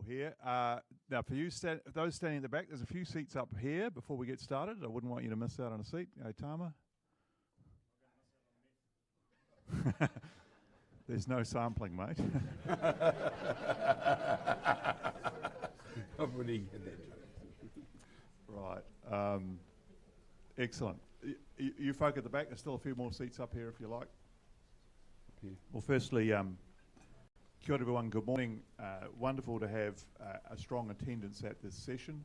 people here. Now, for you, those standing in the back, there's a few seats up here before we get started. I wouldn't want you to miss out on a seat. Tama? There's no sampling, mate. Right. Excellent. You folk at the back, there's still a few more seats up here if you like. Well, firstly, kia ora everyone, good morning. Wonderful to have a strong attendance at this session.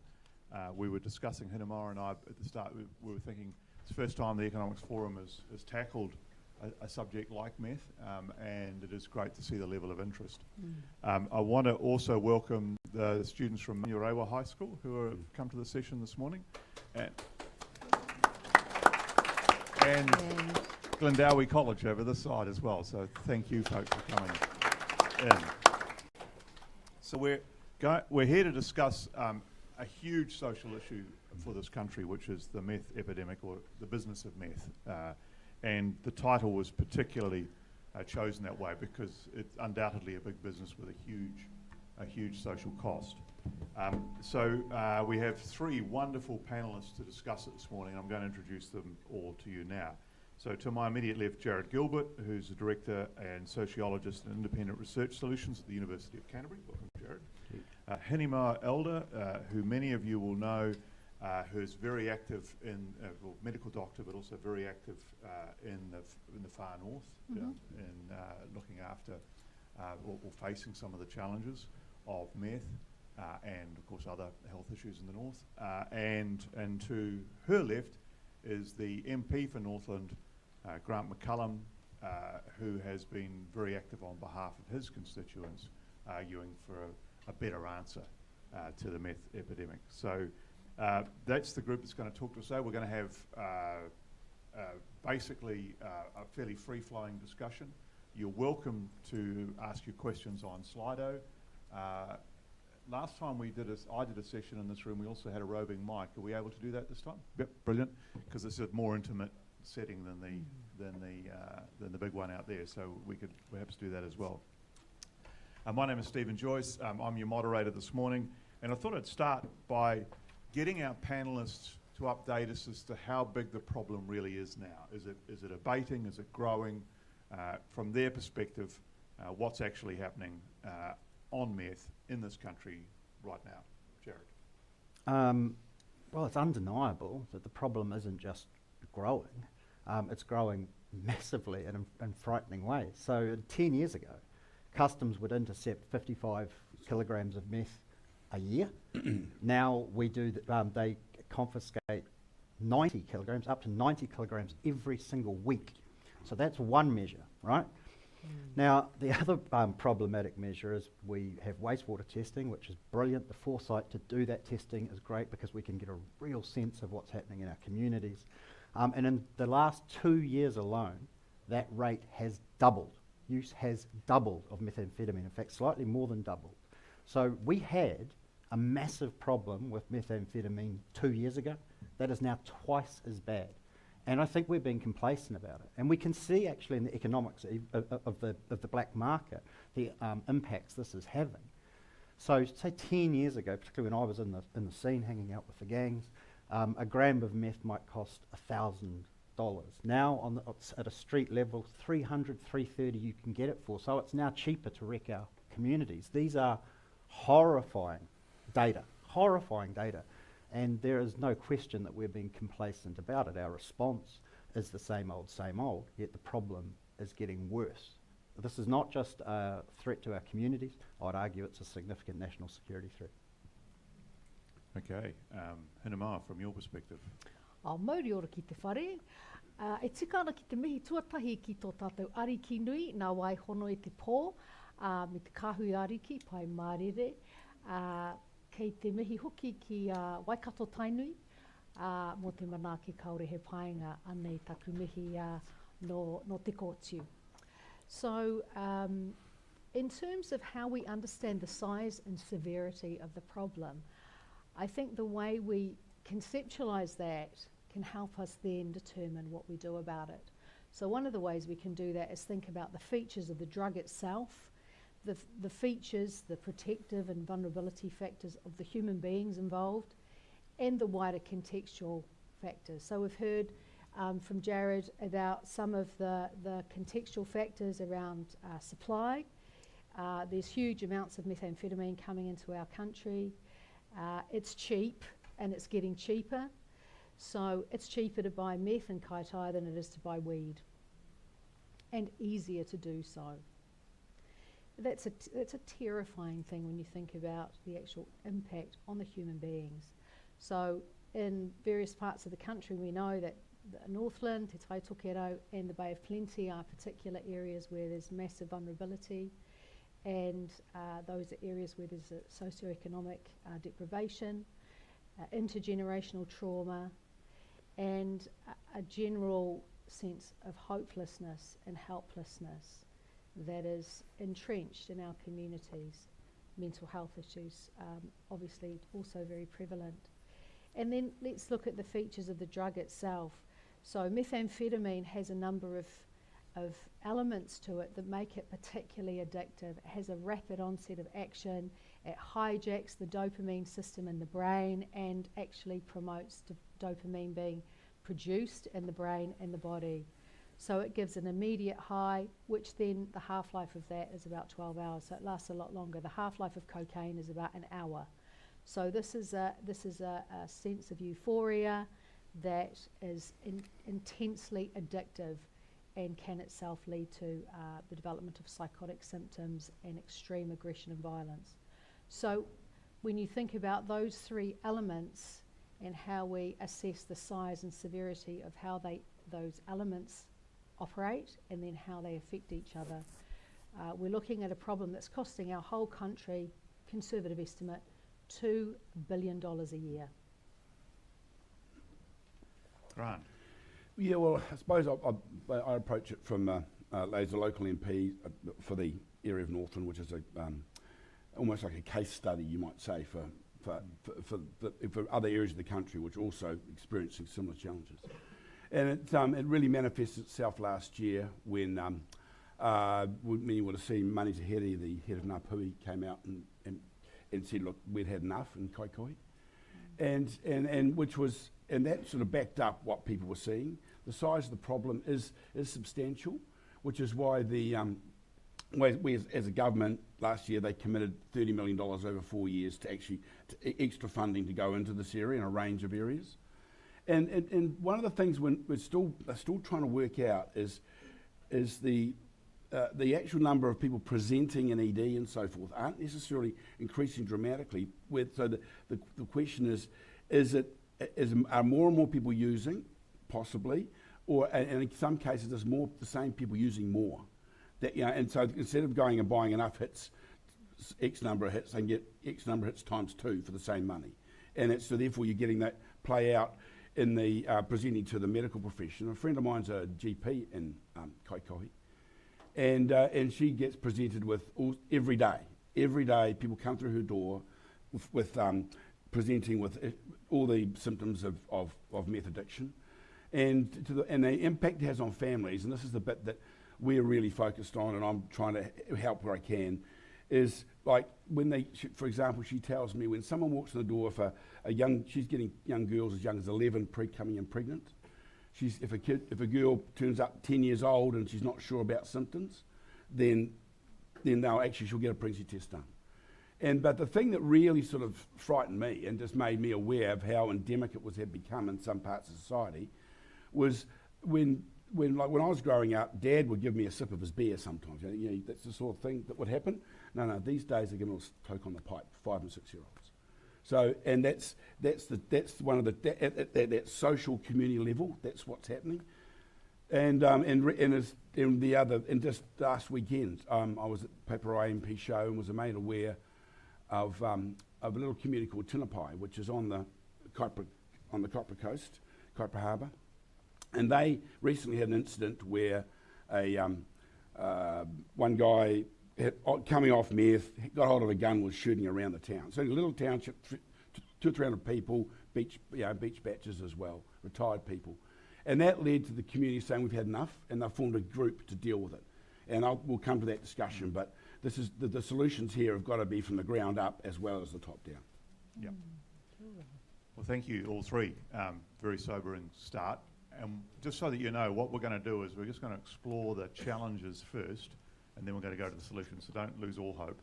We were discussing, Hinamara and I, at the start, we were thinking it's the first time the Economics Forum has tackled a subject like meth, and it is great to see the level of interest. I want to also welcome the students from Manurewa High School who have come to the session this morning. And Glendowie College over this side as well, so thank you folks for coming in. So we're here to discuss a huge social issue for this country, which is the meth epidemic, or the business of meth. And the title was particularly chosen that way because it's undoubtedly a big business with a huge social cost. So we have three wonderful panelists to discuss it this morning. I'm going to introduce them all to you now. So to my immediate left, Jared Gilbert, who's the Director and Sociologist in Independent Research Solutions at the University of Canterbury. Welcome, Jared. Hinimar Elder, who many of you will know, who's very active in, well, medical doctor, but also very active in the far north, in looking after or facing some of the challenges of meth and, of course, other health issues in the north. And to her left is the MP for Northland, Grant McCullum, who has been very active on behalf of his constituents, arguing for a better answer to the meth epidemic. So that's the group that's going to talk to us today. We're going to have basically a fairly free-flowing discussion. You're welcome to ask your questions on Slido. Last time I did a session in this room, we also had a roving mic. Are we able to do that this time? Yep, brilliant. Because it's a more intimate setting than the big one out there, so we could perhaps do that as well. My name is Stephen Joyce. I'm your moderator this morning, and I thought I'd start by getting our panelists to update us as to how big the problem really is now. Is it abating? Is it growing? From their perspective, what's actually happening on meth in this country right now? Jared. Well, it's undeniable that the problem isn't just growing, it's growing massively and in frightening ways. So 10 years ago, Customs would intercept 55 kilograms of meth a year. Now we do, they confiscate 90 kilograms, up to 90 kilograms every single week. So that's one measure, right? Now, the other problematic measure is we have wastewater testing, which is brilliant. The foresight to do that testing is great because we can get a real sense of what's happening in our communities. And in the last 2 years alone, that rate has doubled. Use has doubled of methamphetamine, in fact, slightly more than doubled. So we had a massive problem with methamphetamine 2 years ago. That is now twice as bad. And I think we're being complacent about it. And we can see actually in the economics of the black market the impacts this is having. So say 10 years ago, particularly when I was in the scene hanging out with the gangs, a gram of meth might cost $1,000. Now at a street level, $300, $330 you can get it for. So it's now cheaper to wreck our communities. These are horrifying data. And there is no question that we're being complacent about it. Our response is the same old, yet the problem is getting worse. This is not just a threat to our communities. I'd argue it's a significant national security threat. Okay. Hinamar, from your perspective. Mauri ora ki te whare. E tika ana ki te mihi tuatahi ki tō tātou ariki nui, nā waihono e te pō, me te kāhui ariki, pai mārere. Kei te mihi hoki ki Waikato Tainui, mō te manaaki kaore he paenga anei taku mihi no te kōtiu. So, in terms of how we understand the size and severity of the problem, I think the way we conceptualise that can help us then determine what we do about it. So one of the ways we can do that is think about the features of the drug itself, the features, the protective and vulnerability factors of the human beings involved, and the wider contextual factors. So we've heard from Jared about some of the contextual factors around supply. There's huge amounts of methamphetamine coming into our country. It's cheap, and it's getting cheaper. So it's cheaper to buy meth and kaitai than it is to buy weed, and easier to do so. That's a terrifying thing when you think about the actual impact on the human beings. So in various parts of the country, we know that the Northland, Te Tai Tokerau, and the Bay of Plenty are particular areas where there's massive vulnerability, and those are areas where there's a socioeconomic deprivation, intergenerational trauma, and a general sense of hopelessness and helplessness that is entrenched in our communities. Mental health issues, obviously also very prevalent. And then let's look at the features of the drug itself. So methamphetamine has a number of elements to it that make it particularly addictive. It has a rapid onset of action. It hijacks the dopamine system in the brain and actually promotes dopamine being produced in the brain and the body. So it gives an immediate high, which then the half-life of that is about 12 hours, so it lasts a lot longer. The half-life of cocaine is about an hour. So this is a sense of euphoria that is intensely addictive and can itself lead to the development of psychotic symptoms and extreme aggression and violence. So when you think about those three elements and how we assess the size and severity of how those elements operate and then how they affect each other, we're looking at a problem that's costing our whole country, conservative estimate, $2 billion a year. Grant. Yeah, well, I suppose I approach it from as a local MP for the area of Northland, which is almost like a case study, you might say, for other areas of the country which are also experiencing similar challenges. And it really manifested itself last year when many would have seen Manisa Here, the head of Ngāpuhi, came out and said, look, we'd had enough in Kaikohe. And that sort of backed up what people were seeing. The size of the problem is substantial, which is why we as a government last year, they committed $30 million over 4 years to extra funding to go into this area in a range of areas. And one of the things we're still trying to work out is the actual number of people presenting an ED and so forth aren't necessarily increasing dramatically. So the question are more and more people using, possibly, and in some cases there's more the same people using more. And so instead of going and buying enough hits, X number of hits, they can get X number of hits times 2 for the same money. And so therefore you're getting that play out in the presenting to the medical profession. A friend of mine's a GP in Kaikohe, and she gets presented with every day people come through her door with presenting with all the symptoms of meth addiction, and the impact it has on families. And this is the bit that we're really focused on, and I'm trying to help where I can, is like when for example, she tells me when someone walks in the door for she's getting young girls as young as 11 coming in pregnant. If a girl turns up 10 years old and she's not sure about symptoms, then she'll get a pregnancy test done. But the thing that really sort of frightened me and just made me aware of how endemic it had become in some parts of society was when I was growing up, Dad would give me a sip of his beer sometimes. That's the sort of thing that would happen. No, these days they give me a toke on the pipe, 5 and 6 year olds. So, and that's one of that social community level. That's what's happening. And just last weekend, I was at Paperai MP show and was made aware of a little community called Tinapai, which is on the Kaipara coast, Kaipara Harbour. And they recently had an incident where one guy coming off meth got hold of a gun, was shooting around the town. So a little township, 200 or 300 people, beach batches as well, retired people. And that led to the community saying we've had enough, and they formed a group to deal with it. And we'll come to that discussion, but this is the solutions here have got to be from the ground up as well as the top down. Yeah. Well, thank you, all three. Very sobering start. And just so that you know, what we're going to do is we're just going to explore the challenges first, and then we're going to go to the solutions. So don't lose all hope.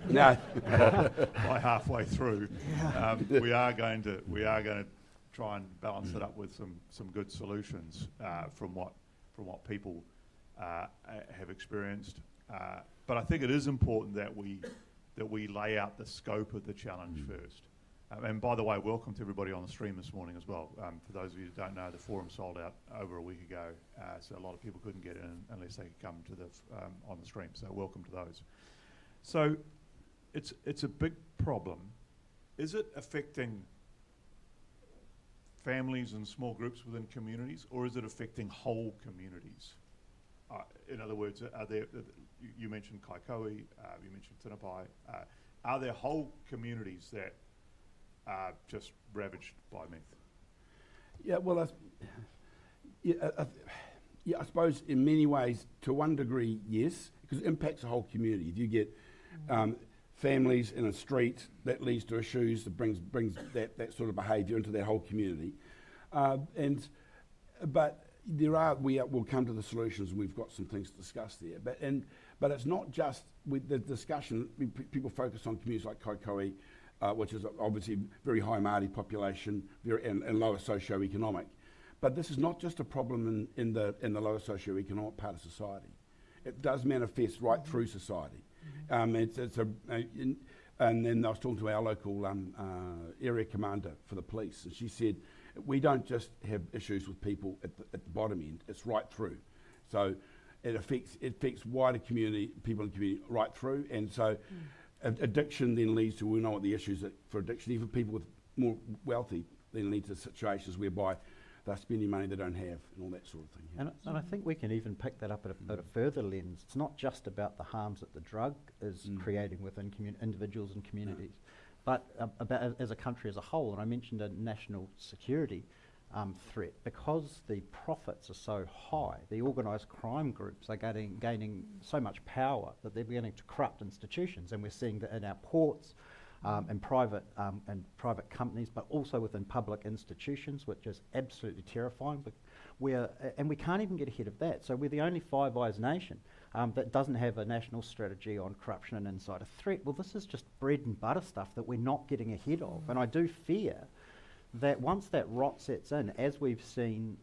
No. By halfway through, we are going to try and balance it up with some good solutions from what people have experienced. But I think it is important that we lay out the scope of the challenge first. And by the way, welcome to everybody on the stream this morning as well. For those of you who don't know, the forum sold out over a week ago, so a lot of people couldn't get in unless they could come to the on the stream. So welcome to those. So it's a big problem. Is it affecting families and small groups within communities, or is it affecting whole communities? In other words, are there? You mentioned Kaikoui, you mentioned Tinapai. Are there whole communities that are just ravaged by meth? Yeah, well, I suppose in many ways, to one degree, yes, because it impacts the whole community. If you get families in a street, that leads to issues that brings that sort of behaviour into their whole community. But we'll come to the solutions. We've got some things to discuss there. But it's not just with the discussion. People focus on communities like Kaikoui, which is obviously very high Māori population, and lower socio-economic. But this is not just a problem in the lower socio-economic part of society. It does manifest right through society. And then I was talking to our local area commander for the police, and she said, we don't just have issues with people at the bottom end, it's right through. So it affects wider community, people in the community right through, and so addiction then leads to, we know what the issues are for addiction, even people with more wealthy then lead to situations whereby they're spending money they don't have and all that sort of thing. Yeah. And I think we can even pick that up at a further lens. It's not just about the harms that the drug is creating within individuals and communities, but about as a country as a whole. And I mentioned a national security threat. Because the profits are so high, the organised crime groups are gaining so much power that they're beginning to corrupt institutions, and we're seeing that in our ports, and private companies, but also within public institutions, which is absolutely terrifying. But and we can't even get ahead of that. So we're the only Five Eyes nation that doesn't have a national strategy on corruption and insider threat. Well, this is just bread and butter stuff that we're not getting ahead of. And I do fear that once that rot sets in, as we've seen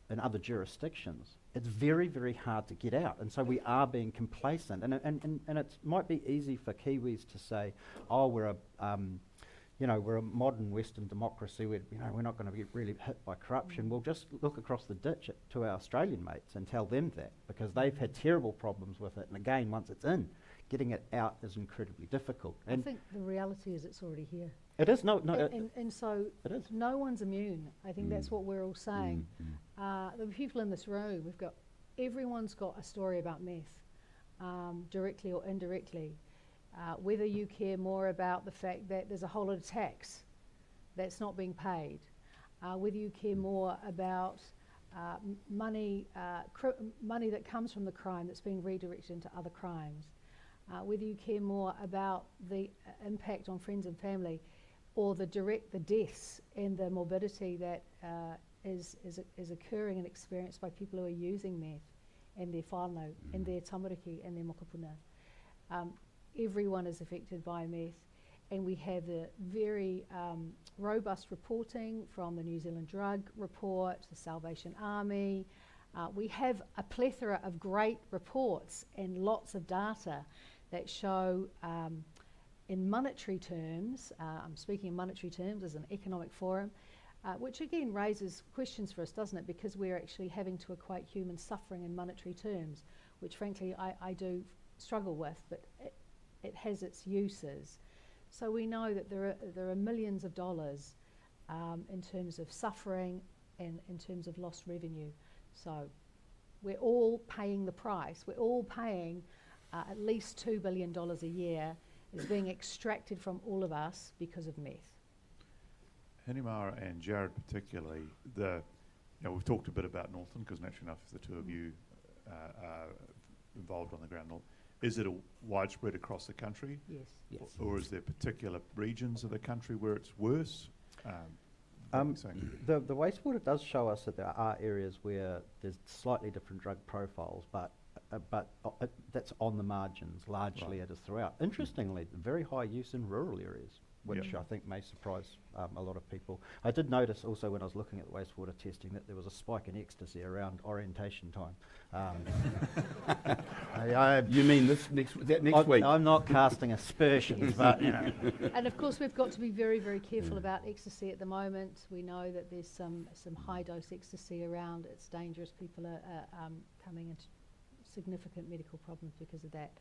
in other jurisdictions, it's very, very hard to get out. And so we are being complacent. And it might be easy for Kiwis to say, oh, we're a modern Western democracy. We're not going to get really hit by corruption. We'll just look across the ditch to our Australian mates and tell them that, because they've had terrible problems with it. And again, once it's in, getting it out is incredibly difficult. And I think the reality is it's already here. It is, and so it is. No one's immune. I think that's what we're all saying. The people in this room, everyone's got a story about meth, directly or indirectly. Whether you care more about the fact that there's a whole lot of tax that's not being paid, whether you care more about money that comes from the crime that's being redirected into other crimes, whether you care more about the impact on friends and family, or the deaths and the morbidity that is occurring and experienced by people who are using meth and their whānau and their tamariki and their mokopuna. Everyone is affected by meth, and we have the very robust reporting from the New Zealand Drug Report, the Salvation Army. We have a plethora of great reports and lots of data that show in monetary terms, I'm speaking in monetary terms as an economic forum, which again raises questions for us, doesn't it? Because we're actually having to equate human suffering in monetary terms, which frankly I do struggle with, but it has its uses. So we know that there are millions of dollars in terms of suffering and in terms of lost revenue. So we're all paying the price. We're all paying at least $2 billion a year is being extracted from all of us because of meth. Hanimara and Jared particularly, we've talked a bit about Northland, because naturally enough the two of you are involved on the ground. Is it widespread across the country? Yes. Yes. Or is there particular regions of the country where it's worse? What are you saying? The wastewater does show us that there are areas where there's slightly different drug profiles, but that's on the margins. Largely, Right. it is throughout. Interestingly, very high use in rural areas, which Yeah. I think may surprise a lot of people. I did notice also when I was looking at the wastewater testing that there was a spike in ecstasy around orientation time. You mean this next week? I'm not casting aspersions, but you know. And of course, we've got to be very, very careful about ecstasy at the moment. We know that there's some high dose ecstasy around. It's dangerous. People are coming into significant medical problems because of that.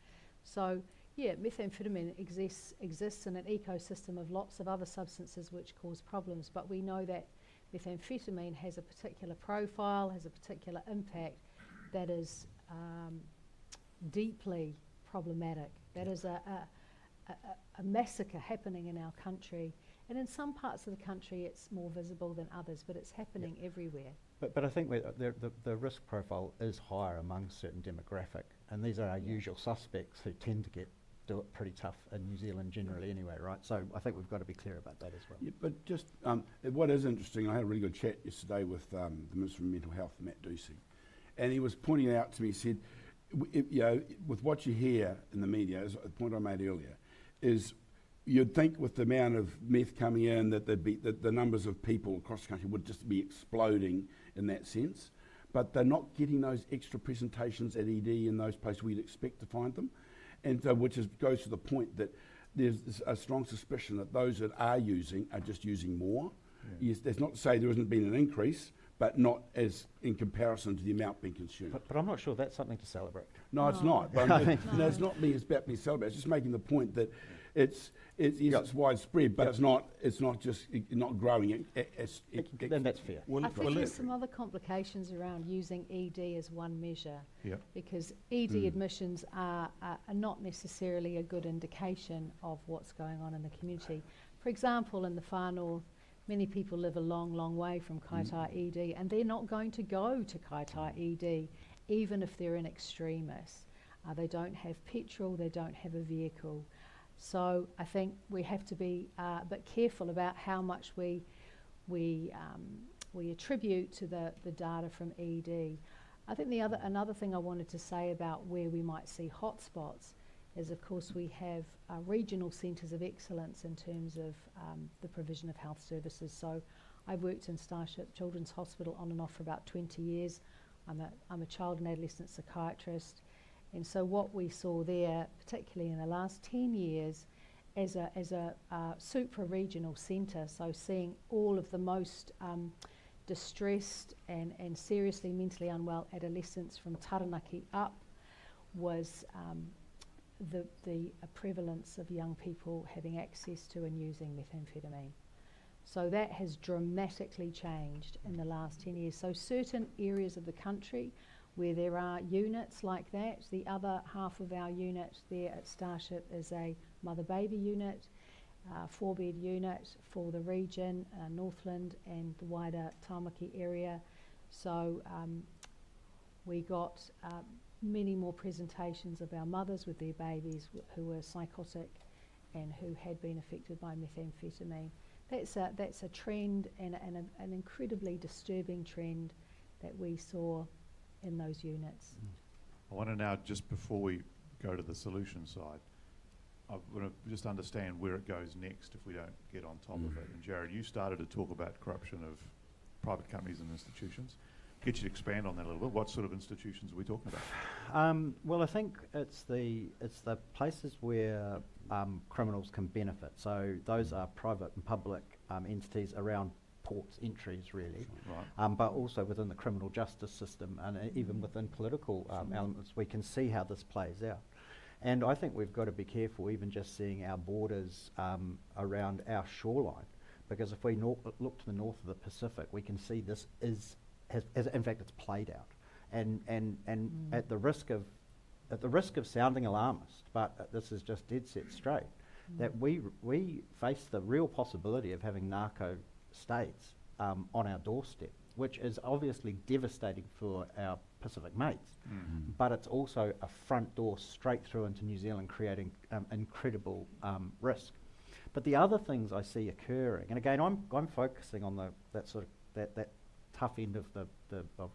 So, yeah, methamphetamine exists in an ecosystem of lots of other substances which cause problems. But we know that methamphetamine has a particular profile, has a particular impact that is deeply problematic. That is a massacre happening in our country. And in some parts of the country it's more visible than others, but it's happening everywhere. But I think the risk profile is higher among certain demographic, and these are our usual suspects who tend to do it pretty tough in New Zealand generally anyway, right? So I think we've got to be clear about that as well. Yeah, but just what is interesting, I had a really good chat yesterday with the Minister of Mental Health, Matt Ducey, and he was pointing out to me, he said, you know, with what you hear in the media, as the point I made earlier, is you'd think with the amount of meth coming in that the numbers of people across the country would just be exploding in that sense, but they're not getting those extra presentations at ED in those places we'd expect to find them, and so goes to the point that there's a strong suspicion that those that are using are just using more. Yeah. Yes, that's not to say there hasn't been an increase, but not as in comparison to the amount being consumed. But I'm not sure that's something to celebrate. No, it's No. not. But no, it's not about being celebrated. It's just making the point that it's widespread, but it's not just not growing. Then that's fair. I think there's some other complications around using ED as one measure, Yeah. because ED admissions are not necessarily a good indication of what's going on in the community. For example, in the far north, many people live a long, long way from Kaitaia ED, and they're not going to go to Kaitaia ED, even if they're an extremist. They don't have petrol, they don't have a vehicle. So I think we have to be a bit careful about how much we attribute to the data from ED. I think another thing I wanted to say about where we might see hotspots is, of course, we have regional centres of excellence in terms of the provision of health services. So I've worked in Starship Children's Hospital on and off for about 20 years. I'm a child and adolescent psychiatrist. And so what we saw there, particularly in the last 10 years, as a supra-regional centre, so seeing all of the most distressed and seriously mentally unwell adolescents from Taranaki up, was the prevalence of young people having access to and using methamphetamine. So that has dramatically changed in the last 10 years. So certain areas of the country where there are units like that, the other half of our unit there at Starship is a mother-baby unit, 4-bed unit for the region, Northland and the wider Tamaki area. So we got many more presentations of our mothers with their babies who were psychotic and who had been affected by methamphetamine. That's a trend and an incredibly disturbing trend that we saw in those units. I want to now, just before we go to the solution side, I want to just understand where it goes next if we don't get on top of it. And Jared, you started to talk about corruption of private companies and institutions. Get you to expand on that a little bit. What sort of institutions are we talking about? Well, I think it's the places where criminals can benefit. So those are private and public entities around ports entries, really, Right. but also within the criminal justice system and even within political elements, we can see how this plays out. And I think we've got to be careful, even just seeing our borders around our shoreline, because if we look to the north of the Pacific, we can see this in fact, it's played out, and at the risk of sounding alarmist, but this is just dead set straight, that we face the real possibility of having narco states on our doorstep. which is obviously devastating for our Pacific mates, but it's also a front door straight through into New Zealand, creating incredible risk. But the other things I see occurring, and again, I'm focusing on that tough end of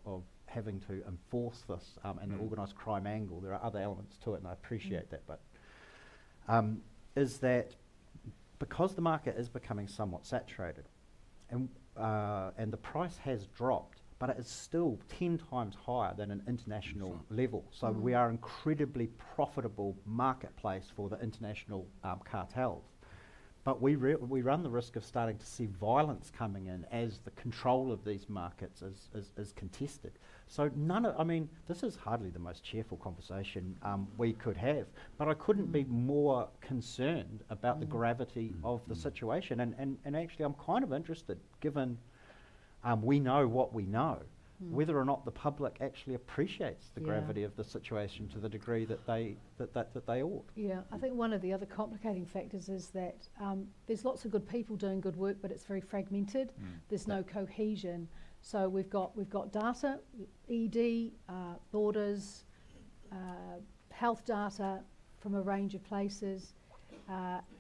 of having to enforce this and the organised crime angle. There are other elements to it, and I appreciate that. But is that because the market is becoming somewhat saturated, and the price has dropped, but it is still 10 times higher than an international level. So we are an incredibly profitable marketplace for the international cartels. But we run the risk of starting to see violence coming in as the control of these markets is contested. So this is hardly the most cheerful conversation we could have, but I couldn't be more concerned about the gravity of the situation. And actually I'm kind of interested, given we know what we know, whether or not the public actually appreciates the gravity of the situation to the degree that they ought. Yeah, I think one of the other complicating factors is that there's lots of good people doing good work, but it's very fragmented. There's no cohesion. So we've got data, ED, borders, health data from a range of places,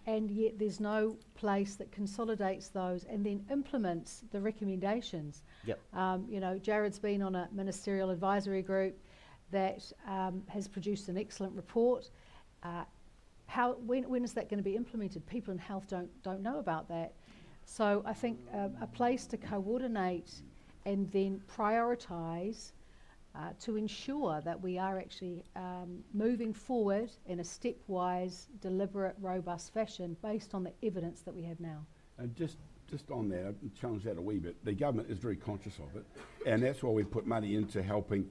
and yet there's no place that consolidates those and then implements the recommendations. Yep. Jared's been on a ministerial advisory group that has produced an excellent report. When is that going to be implemented? People in health don't know about that. So I think a place to coordinate and then prioritise to ensure that we are actually moving forward in a stepwise, deliberate, robust fashion based on the evidence that we have now. And just on that, I'll challenge that a wee bit. The government is very conscious of it, and that's why we've put money into helping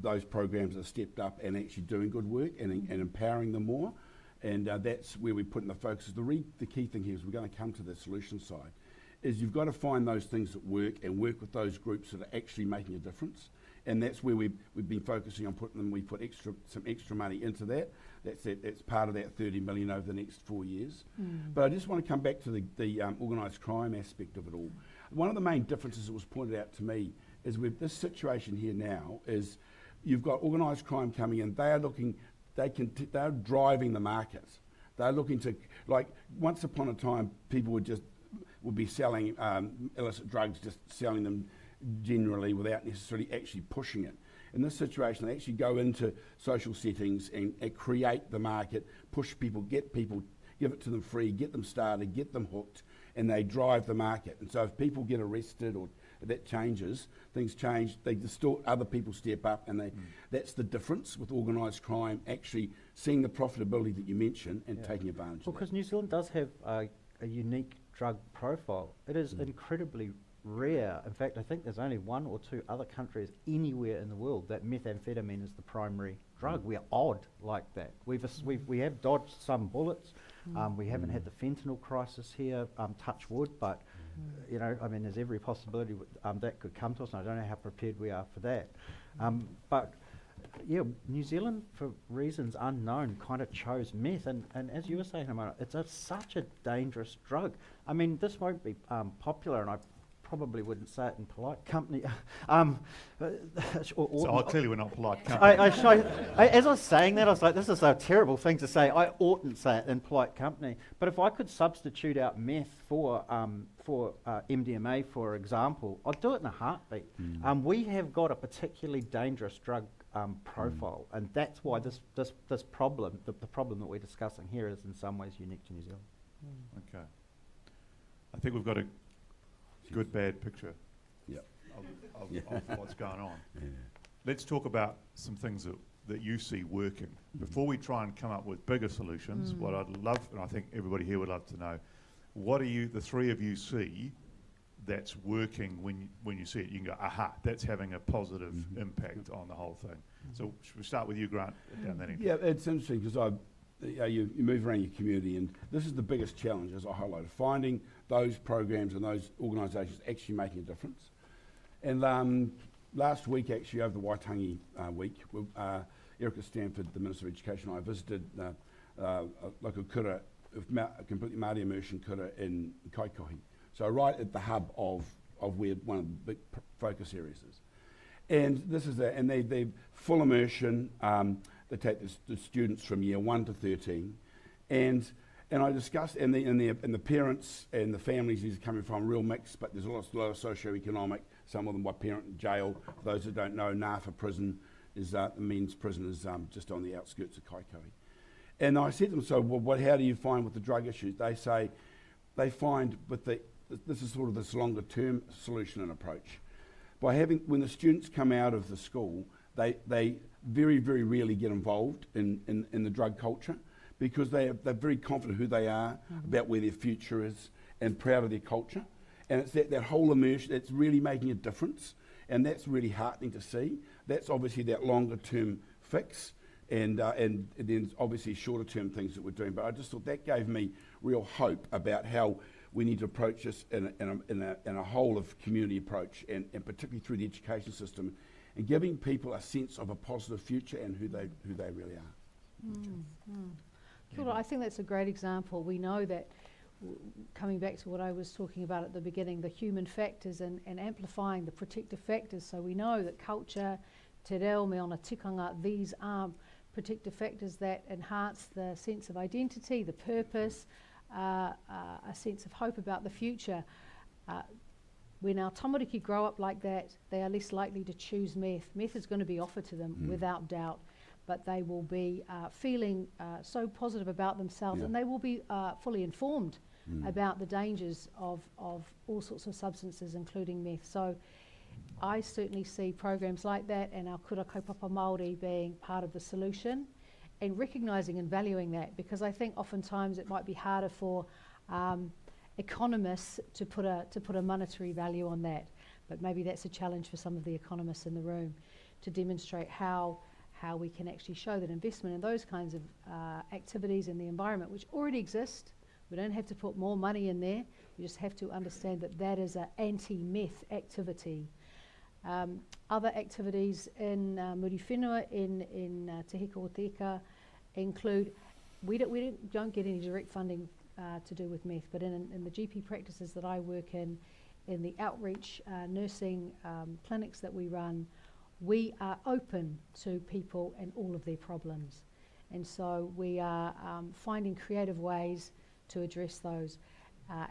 those programs that stepped up and actually doing good work and empowering them more. And that's where we're putting the focus. The key thing here is we're going to come to the solution side, is you've got to find those things that work and work with those groups that are actually making a difference. And that's where we've been focusing on putting them. We put some extra money into that. That's part of that 30 million over the next 4 years. But I just want to come back to the organised crime aspect of it all. One of the main differences that was pointed out to me is with this situation here now is you've got organised crime coming in. They are driving the market. They're looking to, like, once upon a time, people would be selling illicit drugs, just selling them generally without necessarily actually pushing it. In this situation, they actually go into social settings and create the market, push people, get people, give it to them free, get them started, get them hooked, and they drive the market. And so if people get arrested or that changes, things change, they distort, other people step up, and that's the difference with organised crime, actually seeing the profitability that you mentioned and taking advantage of that. Because New Zealand does have a unique drug profile. It is incredibly rare. In fact, I think there's only 1 or 2 other countries anywhere in the world that methamphetamine is the primary drug. We're odd like that. We have dodged some bullets. We haven't had the fentanyl crisis here, touch wood, but there's every possibility that could come to us, and I don't know how prepared we are for that. But New Zealand, for reasons unknown, kind of chose meth, and as you were saying, it's such a dangerous drug. I mean, this won't be popular, and I probably wouldn't say it in polite company. Clearly we're not polite company. As I was saying that, I was like, this is a terrible thing to say. I oughtn't say it in polite company. But if I could substitute out meth for MDMA, for example, I'd do it in a heartbeat. We have got a particularly dangerous drug profile, and that's why this problem, the problem that we're discussing here, is in some ways unique to New Zealand. Okay. I think we've got a good bad picture of what's going on. Let's talk about some things that you see working. Before we try and come up with bigger solutions, what I'd love, and I think everybody here would love to know, what do the three of you see that's working when you see it? You can go, aha, that's having a positive impact on the whole thing. So should we start with you, Grant, down that end? Yeah, it's interesting because you move around your community, and this is the biggest challenge, as I highlighted, finding those programs and those organisations actually making a difference. And last week, actually, over the Waitangi week, Erica Stanford, the Minister of Education, and I visited like a kura, a completely Māori immersion kura in Kaikohe. So right at the hub of of where one of the big focus areas is. And this is and they full immersion. They take the students from year 1 to 13, and I discussed, and the parents and the families he's coming from, real mix, but there's a lot of socio-economic, some of them by parent in jail. For those who don't know, Nafa prison is, the men's prison is just on the outskirts of Kaikohe. And I said to them, so how do you find with the drug issues? They say they find this is sort of this longer term solution and approach. By having, when the students come out of the school, they very, very rarely get involved in the drug culture, because they're very confident who they are, about where their future is, and proud of their culture. And it's that whole immersion that's really making a difference, and that's really heartening to see. That's obviously that longer term fix, and then obviously shorter term things that we're doing. But I just thought that gave me real hope about how we need to approach this in a whole of community approach, and particularly through the education system, and giving people a sense of a positive future and who they really are. Kia ora, I think that's a great example. We know that, coming back to what I was talking about at the beginning, the human factors and amplifying the protective factors. So we know that culture, te reo, me ona tikanga, these are protective factors that enhance the sense of identity, the purpose, a sense of hope about the future. When our tamariki grow up like that, they are less likely to choose meth. Meth is going to be offered to them without doubt, but they will be feeling so positive about themselves, and they will be fully informed about the dangers of all sorts of substances, including meth. So I certainly see programs like that, and our kura kaupapa Māori being part of the solution, and recognising and valuing that, because I think oftentimes it might be harder for economists to put a monetary value on that, but maybe that's a challenge for some of the economists in the room, to demonstrate how we can actually show that investment in those kinds of activities in the environment, which already exist. We don't have to put more money in there. We just have to understand that that is an anti-meth activity. Other activities in Muri Whenua, in Te Hika o Te Ika, include, we don't get any direct funding to do with meth, but in the GP practices that I work in the outreach nursing clinics that we run, we are open to people and all of their problems. And so we are finding creative ways to address those.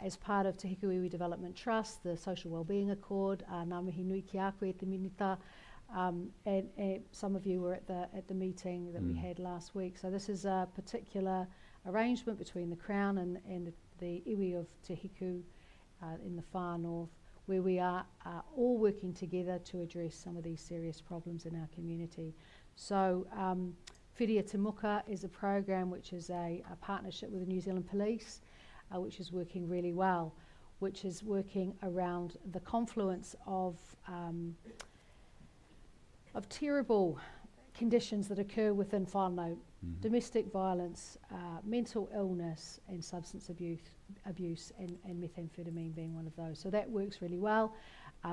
As part of Te Hika Iwi Development Trust, the Social Wellbeing Accord, Ngā mihi nui ki a koe te minita, and some of you were at the meeting that we had last week. So this is a particular arrangement between the Crown and the iwi of Te Hiku in the far north, where we are all working together to address some of these serious problems in our community. So Whiria Te Muka is a program which is a partnership with the New Zealand Police, which is working really well, which is working around the confluence of terrible conditions that occur within whānau, domestic violence, mental illness and substance abuse and methamphetamine being one of those. So that works really well.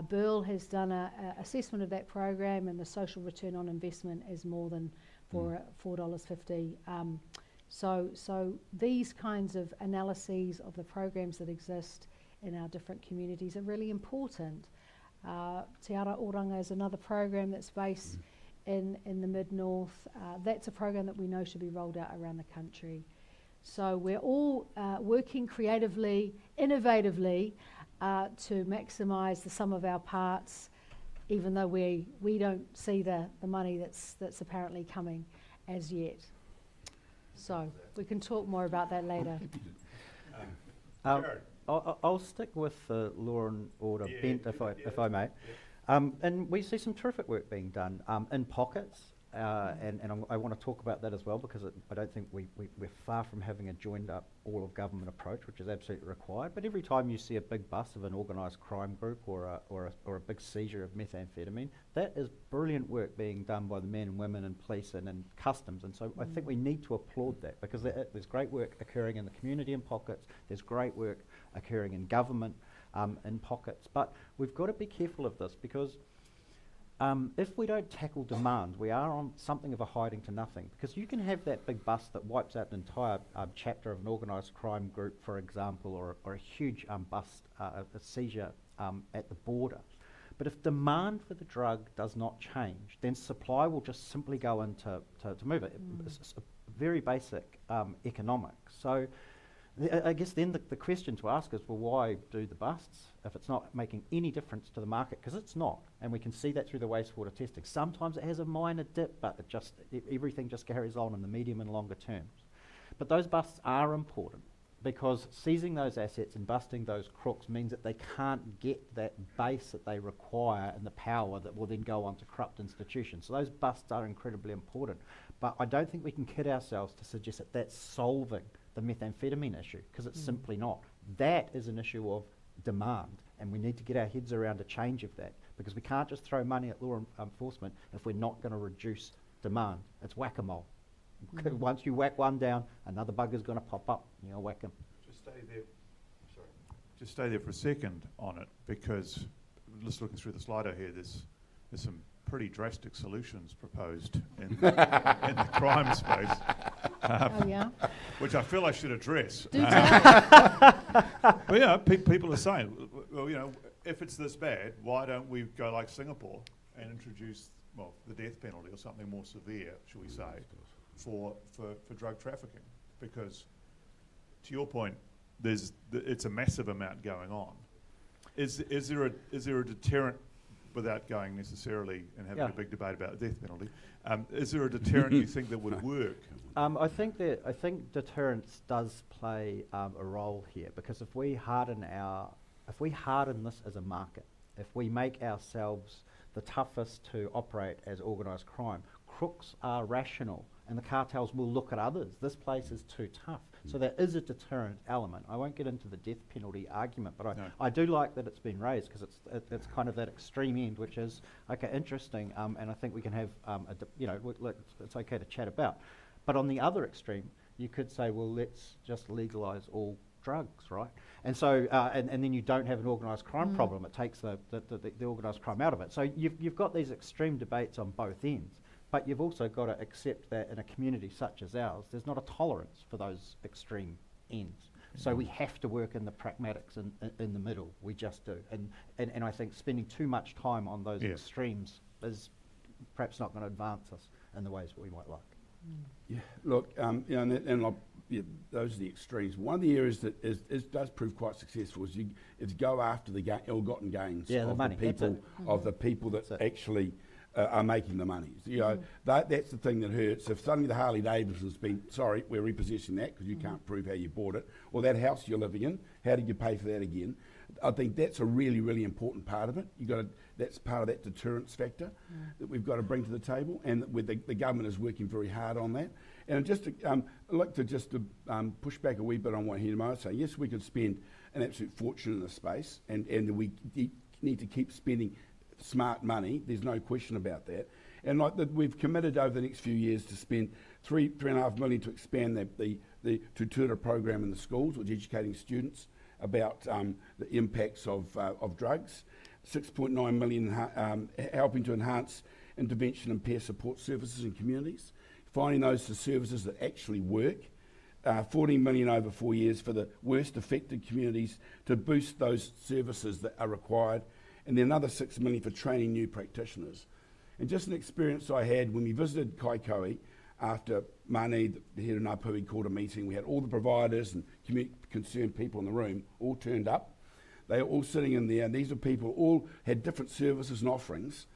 Burl has done an assessment of that program, and the social return on investment is more than $4.50. So these kinds of analyses of the programs that exist in our different communities are really important. Te Ara Oranga is another program that's based in the mid-north. That's a program that we know should be rolled out around the country. So we're all working creatively, innovatively to maximise the sum of our parts, even though we don't see the money that's apparently coming as yet. So we can talk more about that later. I'll stick with the law and order bent, if I may. And we see some terrific work being done in pockets, and I want to talk about that as well, because I don't think we're far from having a joined up all of government approach, which is absolutely required. But every time you see a big bust of an organised crime group or a big seizure of methamphetamine, that is brilliant work being done by the men and women in police and in customs. And so I think we need to applaud that, because there's great work occurring in the community in pockets, there's great work occurring in government in pockets. But we've got to be careful of this, because if we don't tackle demand, we are on something of a hiding to nothing, because you can have that big bust that wipes out an entire chapter of an organised crime group, for example, or a huge bust, a seizure at the border. But if demand for the drug does not change, then supply will just simply go into to move it. It's a very basic economics. So I guess then the question to ask is, well, why do the busts if it's not making any difference to the market? Because it's not, and we can see that through the wastewater testing. Sometimes it has a minor dip, but everything just carries on in the medium and longer terms. But those busts are important, because seizing those assets and busting those crooks means that they can't get that base that they require and the power that will then go on to corrupt institutions. So those busts are incredibly important. But I don't think we can kid ourselves to suggest that that's solving the methamphetamine issue, because it's simply not. That is an issue of demand, and we need to get our heads around a change of that, because we can't just throw money at law enforcement if we're not going to reduce demand. It's whack-a-mole. Once you whack one down, another bugger's going to pop up, and you'll whack him. Just stay there for a second on it, because just looking through the Slido here, there's some pretty drastic solutions proposed in the crime space, Oh, yeah? which I feel I should address. Do tell. But yeah, people are saying, well, you know, if it's this bad, why don't we go like Singapore and introduce, well, the death penalty or something more severe, shall we say, for drug trafficking? Because to your point, it's a massive amount going on. Is there a deterrent, without going necessarily and having a big debate about the death penalty? Is there a deterrent you think that would work? I think deterrence does play a role here, because if we harden this as a market, if we make ourselves the toughest to operate as organised crime, crooks are rational, and the cartels will look at others. This place is too tough. So there is a deterrent element. I won't get into the death penalty argument, but I do like that it's been raised, because it's kind of that extreme end, which is, okay, interesting, and I think we can have, it's okay to chat about. But on the other extreme, you could say, well, let's just legalise all drugs, right? And so, and then you don't have an organised crime problem. It takes the organised crime out of it. So you've got these extreme debates on both ends. But you've also got to accept that in a community such as ours, there's not a tolerance for those extreme ends. So we have to work in the pragmatics in the middle. We just do. And I think spending too much time on those extremes is perhaps not going to advance us in the ways that we might like. Yeah, look, those are the extremes. One of the areas that does prove quite successful is go after the ill-gotten gains of the people that actually are making the money. You know, that's the thing that hurts. If suddenly the Harley Davidson's been, sorry, we're repossessing that because you can't prove how you bought it, or that house you're living in, how did you pay for that again? I think that's a really, really important part of it. That's part of that deterrence factor that we've got to bring to the table, and the government is working very hard on that. And I'd like to push back a wee bit on what Henry was saying. Yes, we could spend an absolute fortune in this space, and we need to keep spending smart money. There's no question about that. And we've committed over the next few years to spend $3.5 million to expand the tutor program in the schools, which is educating students about the impacts of drugs. $6.9 million helping to enhance intervention and peer support services in communities, finding those services that actually work. $14 million over 4 years for the worst affected communities to boost those services that are required, and then another $6 million for training new practitioners. And just an experience I had when we visited Kaikoui after Mani, the head of Ngāpuhi, called a meeting. We had all the providers and concerned people in the room, all turned up. They were all sitting in there, and these are people all had different services and offerings.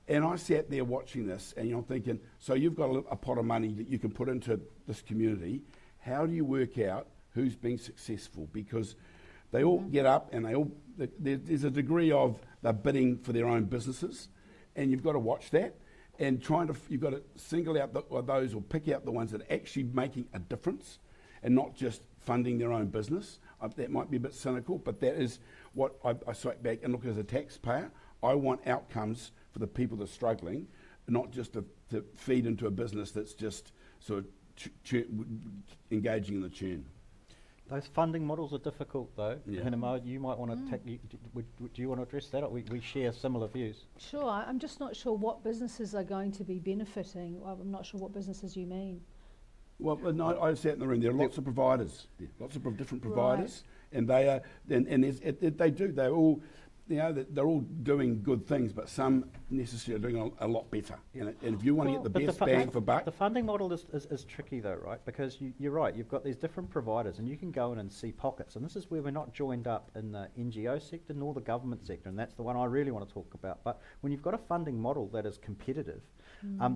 And I sat there watching this, and I'm thinking, so you've got a pot of money that you can put into this community. How do you work out who's been successful? Because they all get up, and there's a degree of they're bidding for their own businesses, and you've got to watch that. And you've got to single out those or pick out the ones that are actually making a difference and not just funding their own business. That might be a bit cynical, but that is what I sit back and look as a taxpayer. I want outcomes for the people that are struggling, not just to feed into a business that's just sort of engaging in the churn. Those funding models are difficult, though. Yeah. Hinamo, you might want to do you want to address that? Or we share similar views. Sure, I'm just not sure what businesses are going to be benefiting. I'm not sure what businesses you mean. Well, no, I sat in the room. There are lots of providers, lots of different providers, and they are, and they do. They're all they're all doing good things, but some necessarily are doing a lot better. And if you want to get the best bang for buck, the funding model is tricky though, right? Because you're right, you've got these different providers, and you can go in and see pockets. And this is where we're not joined up in the NGO sector nor the government sector, and that's the one I really want to talk about. But when you've got a funding model that is competitive,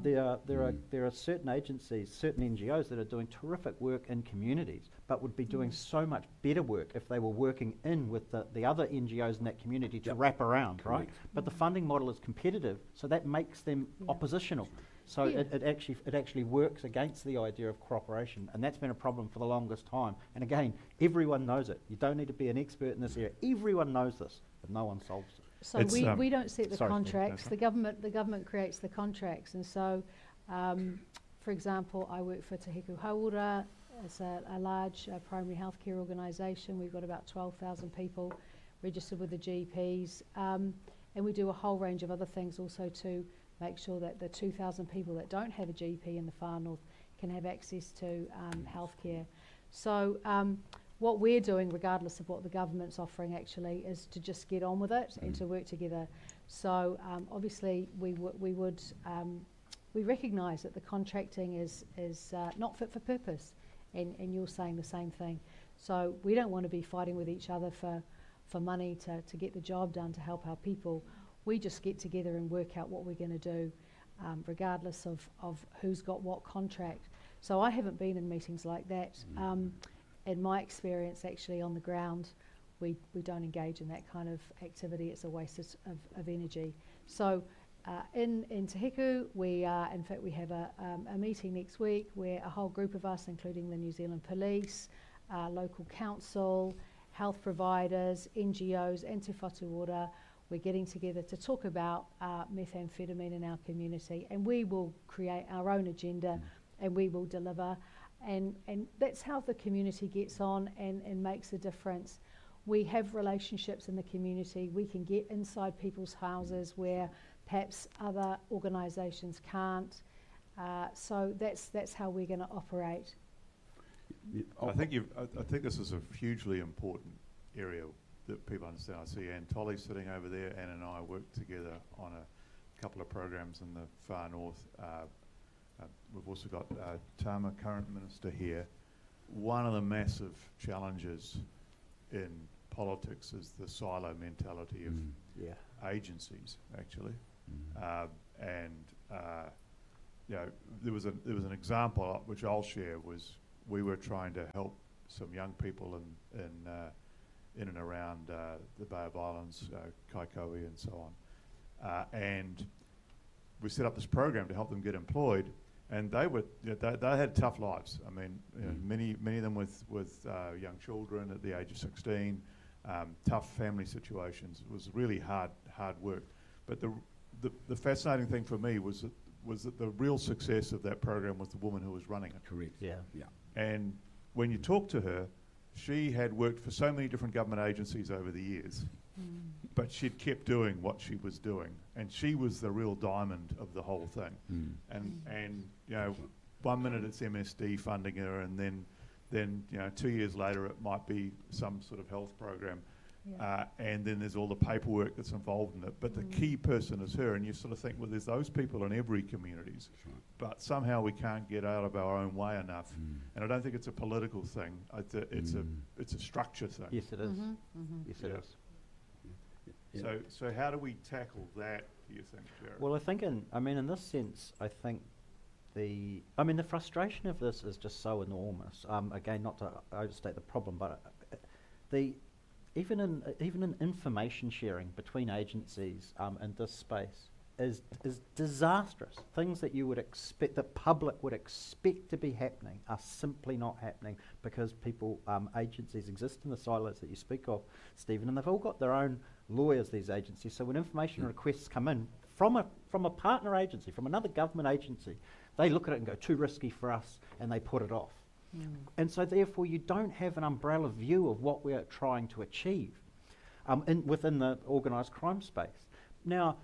there are certain agencies, certain NGOs that are doing terrific work in communities, but would be doing so much better work if they were working in with the other NGOs in that community to wrap around, right? But the funding model is competitive, so that makes them oppositional. So it actually works against the idea of cooperation, and that's been a problem for the longest time. And again, everyone knows it. You don't need to be an expert in this area. Everyone knows this, but no one solves it. So we don't set the contracts. The government creates the contracts, and so, for example, I work for Te Heku Hauora. It's a large primary healthcare organisation. We've got about 12,000 people registered with the GPs, and we do a whole range of other things also to make sure that the 2,000 people that don't have a GP in the far north can have access to healthcare. So what we're doing, regardless of what the government's offering actually, is to just get on with it and to work together. So obviously we recognise that the contracting is not fit for purpose, and you're saying the same thing. So we don't want to be fighting with each other for money to get the job done, to help our people. We just get together and work out what we're going to do, regardless of who's got what contract. So I haven't been in meetings like that. In my experience, actually, on the ground, we don't engage in that kind of activity. It's a waste of energy. So in Te Heku, in fact, we have a meeting next week where a whole group of us, including the New Zealand Police, local council, health providers, NGOs, and Te Whatu Ora, we're getting together to talk about methamphetamine in our community, and we will create our own agenda and we will deliver, and that's how the community gets on and makes a difference. We have relationships in the community. We can get inside people's houses where perhaps other organisations can't. So that's how we're going to operate. I think this is a hugely important area that people understand. I see Ann Tolley sitting over there. Ann and I work together on a couple of programs in the far north. We've also got Tama, current minister, here. One of the massive challenges in politics is the silo mentality of agencies, actually. There was an example which I'll share. Was we were trying to help some young people in and around the Bay of Islands, Kaikoui and so on, and we set up this program to help them get employed, and they had tough lives. I mean, many of them with young children at the age of 16, tough family situations. It was really hard work. But the fascinating thing for me was that the real success of that program was the woman who was running it. Correct. Yeah. And when you talk to her, she had worked for so many different government agencies over the years, but she'd kept doing what she was doing, and she was the real diamond of the whole thing. And 1 minute it's MSD funding her, and then 2 years later it might be some sort of health program. And then there's all the paperwork that's involved in it. But the key person is her, and you sort of think, well, there's those people in every communities, but somehow we can't get out of our own way enough. And I don't think it's a political thing. It's a structure thing. Yes, it is. Yes, it is. So how do we tackle that, do you think, Jared? Well, I think in this sense, I think the frustration of this is just so enormous. Again, not to overstate the problem, but even in information sharing between agencies in this space is disastrous. Things that you would expect, the public would expect to be happening, are simply not happening because agencies exist in the silos that you speak of, Stephen, and they've all got their own lawyers, these agencies. So when information requests come in from a partner agency, from another government agency, they look at it and go, too risky for us, and they put it off. And so therefore you don't have an umbrella view of what we're trying to achieve within the organised crime space. Now,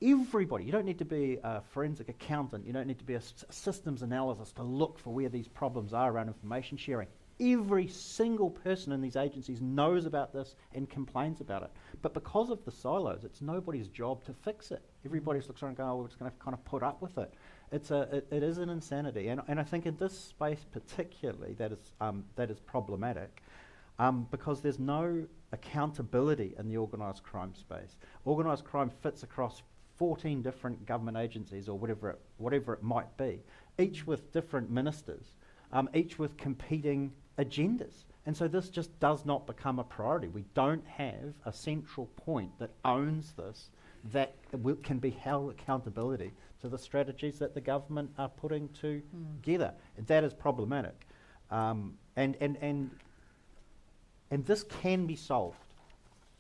everybody, you don't need to be a forensic accountant, you don't need to be a systems analyst to look for where these problems are around information sharing. Every single person in these agencies knows about this and complains about it. But because of the silos, it's nobody's job to fix it. Everybody looks around and goes, oh, we're just going to kind of put up with it. It is an insanity. And I think in this space particularly, that is problematic because there's no accountability in the organised crime space. Organised crime fits across 14 different government agencies or whatever it might be, each with different ministers, each with competing agendas. And so this just does not become a priority. We don't have a central point that owns this, that can be held accountability to the strategies that the government are putting together. And that is problematic. And this can be solved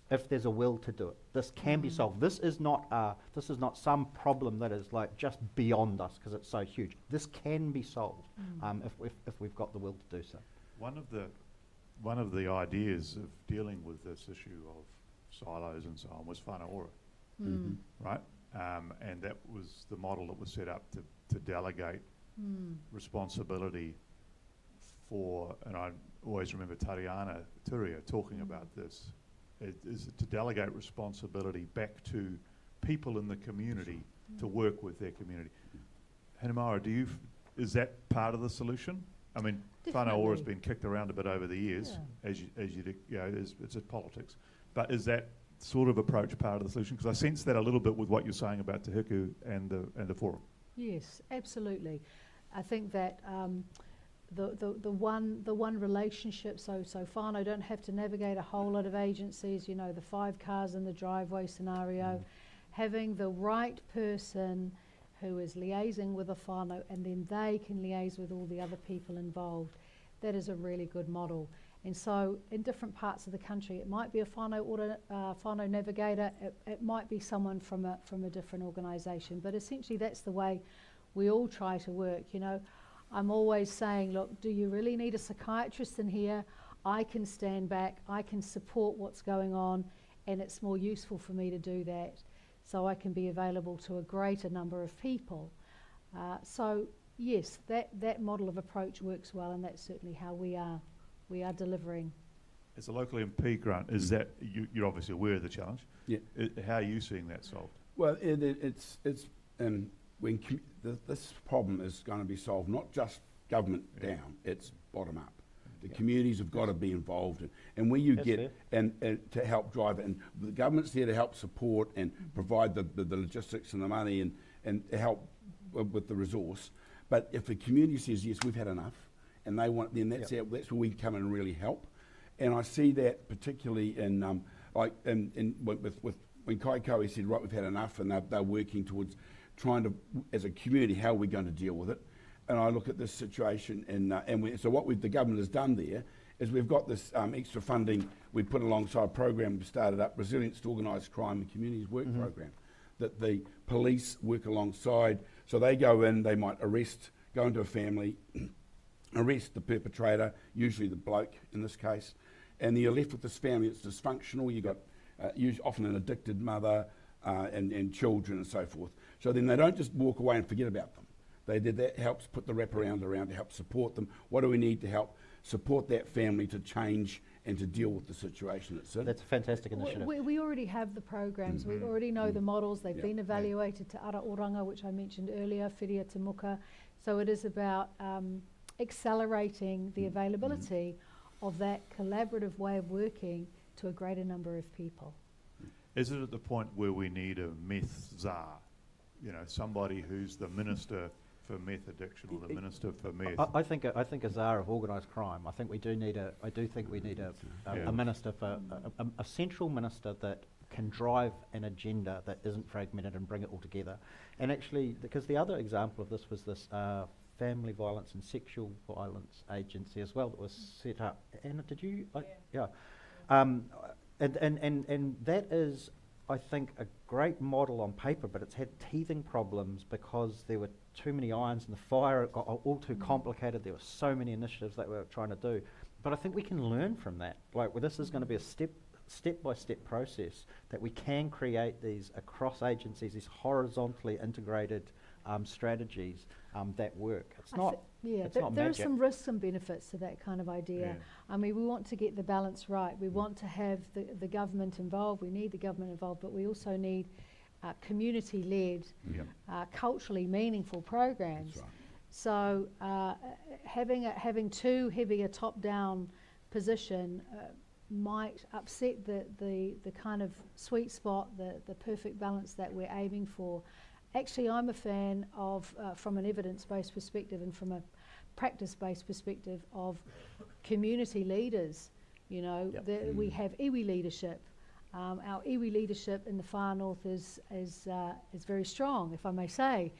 if there's a will to do it. This can be solved. This is not some problem that is like just beyond us because it's so huge. This can be solved if we've got the will to do so. One of the ideas of dealing with this issue of silos and so on was whānau ora, right? And that was the model that was set up to delegate responsibility for, and I always remember Tariana Turia talking about this, is to delegate responsibility back to people in the community to work with their community. Hanamara, is that part of the solution? I mean, whānau ora has been kicked around a bit over the years, as you know, it's politics. But is that sort of approach part of the solution? Because I sense that a little bit with what you're saying about Te Huku and the forum. Yes, absolutely. I think that the one relationship, so whānau don't have to navigate a whole lot of agencies, you know, the 5 cars in the driveway scenario, having the right person who is liaising with a whānau and then they can liaise with all the other people involved. That is a really good model. And so in different parts of the country, it might be a whānau navigator, it might be someone from a different organisation, but essentially that's the way we all try to work, you know. I'm always saying, look, do you really need a psychiatrist in here? I can stand back, I can support what's going on, and it's more useful for me to do that so I can be available to a greater number of people. So yes, that model of approach works well, and that's certainly how we are delivering. As a local MP, Grant, is that, you're obviously aware of the challenge. Yeah. How are you seeing that solved? Well, this problem is going to be solved not just government down, it's bottom up. The communities have got to be involved, and where you get and to help drive it, and the government's there to help support and provide the logistics and the money and help with the resource. But if the community says yes, we've had enough, and they want, then that's where we come in and really help. And I see that particularly in with when Kaikohe said, right, we've had enough, and they're working towards trying to, as a community, how are we going to deal with it? And I look at this situation, so what the government has done there is we've got this extra funding we put alongside a program we started up, Resilience to Organised Crime and Communities Work Program, that the police work alongside. So they go in, they might go into a family, arrest the perpetrator, usually the bloke in this case, and you're left with this family that's dysfunctional. You've got often an addicted mother and children and so forth. So then they don't just walk away and forget about them. That helps put the wraparound around to help support them. What do we need to help support that family to change and to deal with the situation it's in? That's a fantastic initiative. We already have the programs. We already know the models. They've been evaluated to Ara Oranga, which I mentioned earlier, Whiria Te Muka. So it is about accelerating the availability of that collaborative way of working to a greater number of people. Is it at the point where we need a meth czar? You know, somebody who's the minister for meth addiction or the minister for meth? I think a czar of organised crime. I think we do need a minister for a central minister that can drive an agenda that isn't fragmented and bring it all together. And actually, because the other example of this was this family violence and sexual violence agency as well that was set up. And did you? And that is, I think, a great model on paper, but it's had teething problems because there were too many irons in the fire. It got all too complicated. There were so many initiatives that we were trying to do. But I think we can learn from that. Like, well, this is going to be a step-by-step process that we can create these across agencies, these horizontally integrated strategies that work. It's I not. Yeah, it's there, not there are magic. some risks and benefits to that kind of idea. Yeah. I mean, we want to get the balance right. We want to have the government involved. We need the government involved, but we also need community-led, culturally meaningful programs. That's right. So having too heavy a top-down position might upset the kind of sweet spot, the perfect balance that we're aiming for. Actually, I'm a fan of, from an evidence-based perspective and from a practice-based perspective, of community leaders. You know, we have iwi leadership. Our iwi leadership in the far north is very strong, if I may say.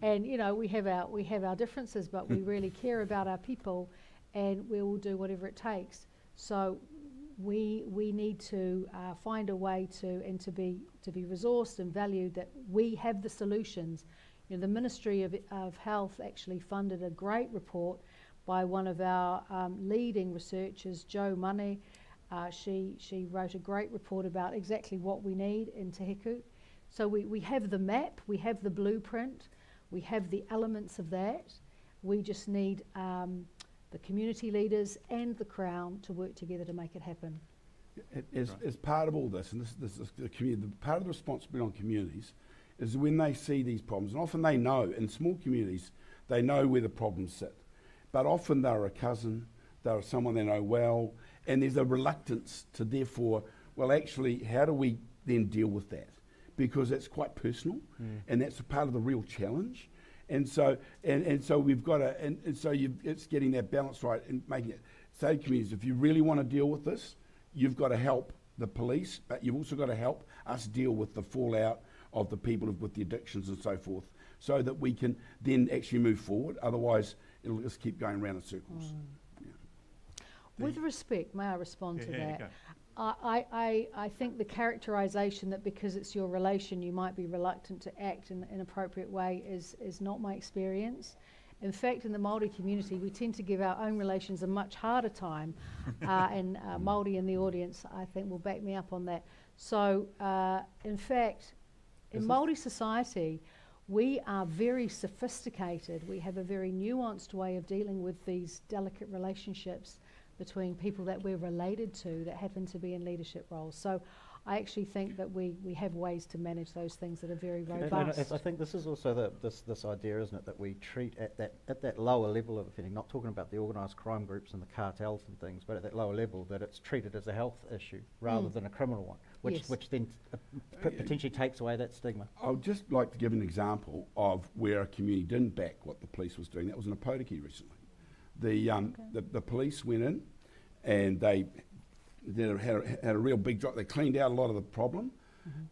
And you know, we have our differences, but we really care about our people, and we will do whatever it takes. So we need to find a way to be resourced and valued, that we have the solutions. You know, the Ministry of Health actually funded a great report by one of our leading researchers, Jo Mane. She wrote a great report about exactly what we need in Te Heku. So we have the map, we have the blueprint, we have the elements of that. We just need the community leaders and the Crown to work together to make it happen. As part of all this, and this is the community, part of the responsibility on communities is when they see these problems, and often they know, in small communities, they know where the problems sit. But often they're a cousin, they're someone they know well, and there's a reluctance to therefore, well, actually, how do we then deal with that? Because it's quite personal, and that's a part of the real challenge. And so, and so we've got to, and so it's getting that balance right and making it, say communities, if you really want to deal with this, you've got to help the police, but you've also got to help us deal with the fallout of the people with the addictions and so forth, so that we can then actually move forward. Otherwise, it'll just keep going around in circles. With respect, may I respond to Yeah, that? go. I think the characterisation that because it's your relation you might be reluctant to act in an appropriate way is not my experience. In fact, in the Māori community, we tend to give our own relations a much harder time, and Māori in the audience, I think, will back me up on that. So, in fact, in Māori society, we are very sophisticated. We have a very nuanced way of dealing with these delicate relationships between people that we're related to that happen to be in leadership roles. So I actually think that we have ways to manage those things that are very robust. I think this is also this idea, isn't it, that we treat at that lower level of offending, not talking about the organised crime groups and the cartels and things, but at that lower level, that it's treated as a health issue rather than a criminal one, which then potentially takes away that stigma. I would just like to give an example of where a community didn't back what the police was doing. That was in Opotiki recently. The police went in and they had a real big drop. They cleaned out a lot of the problem,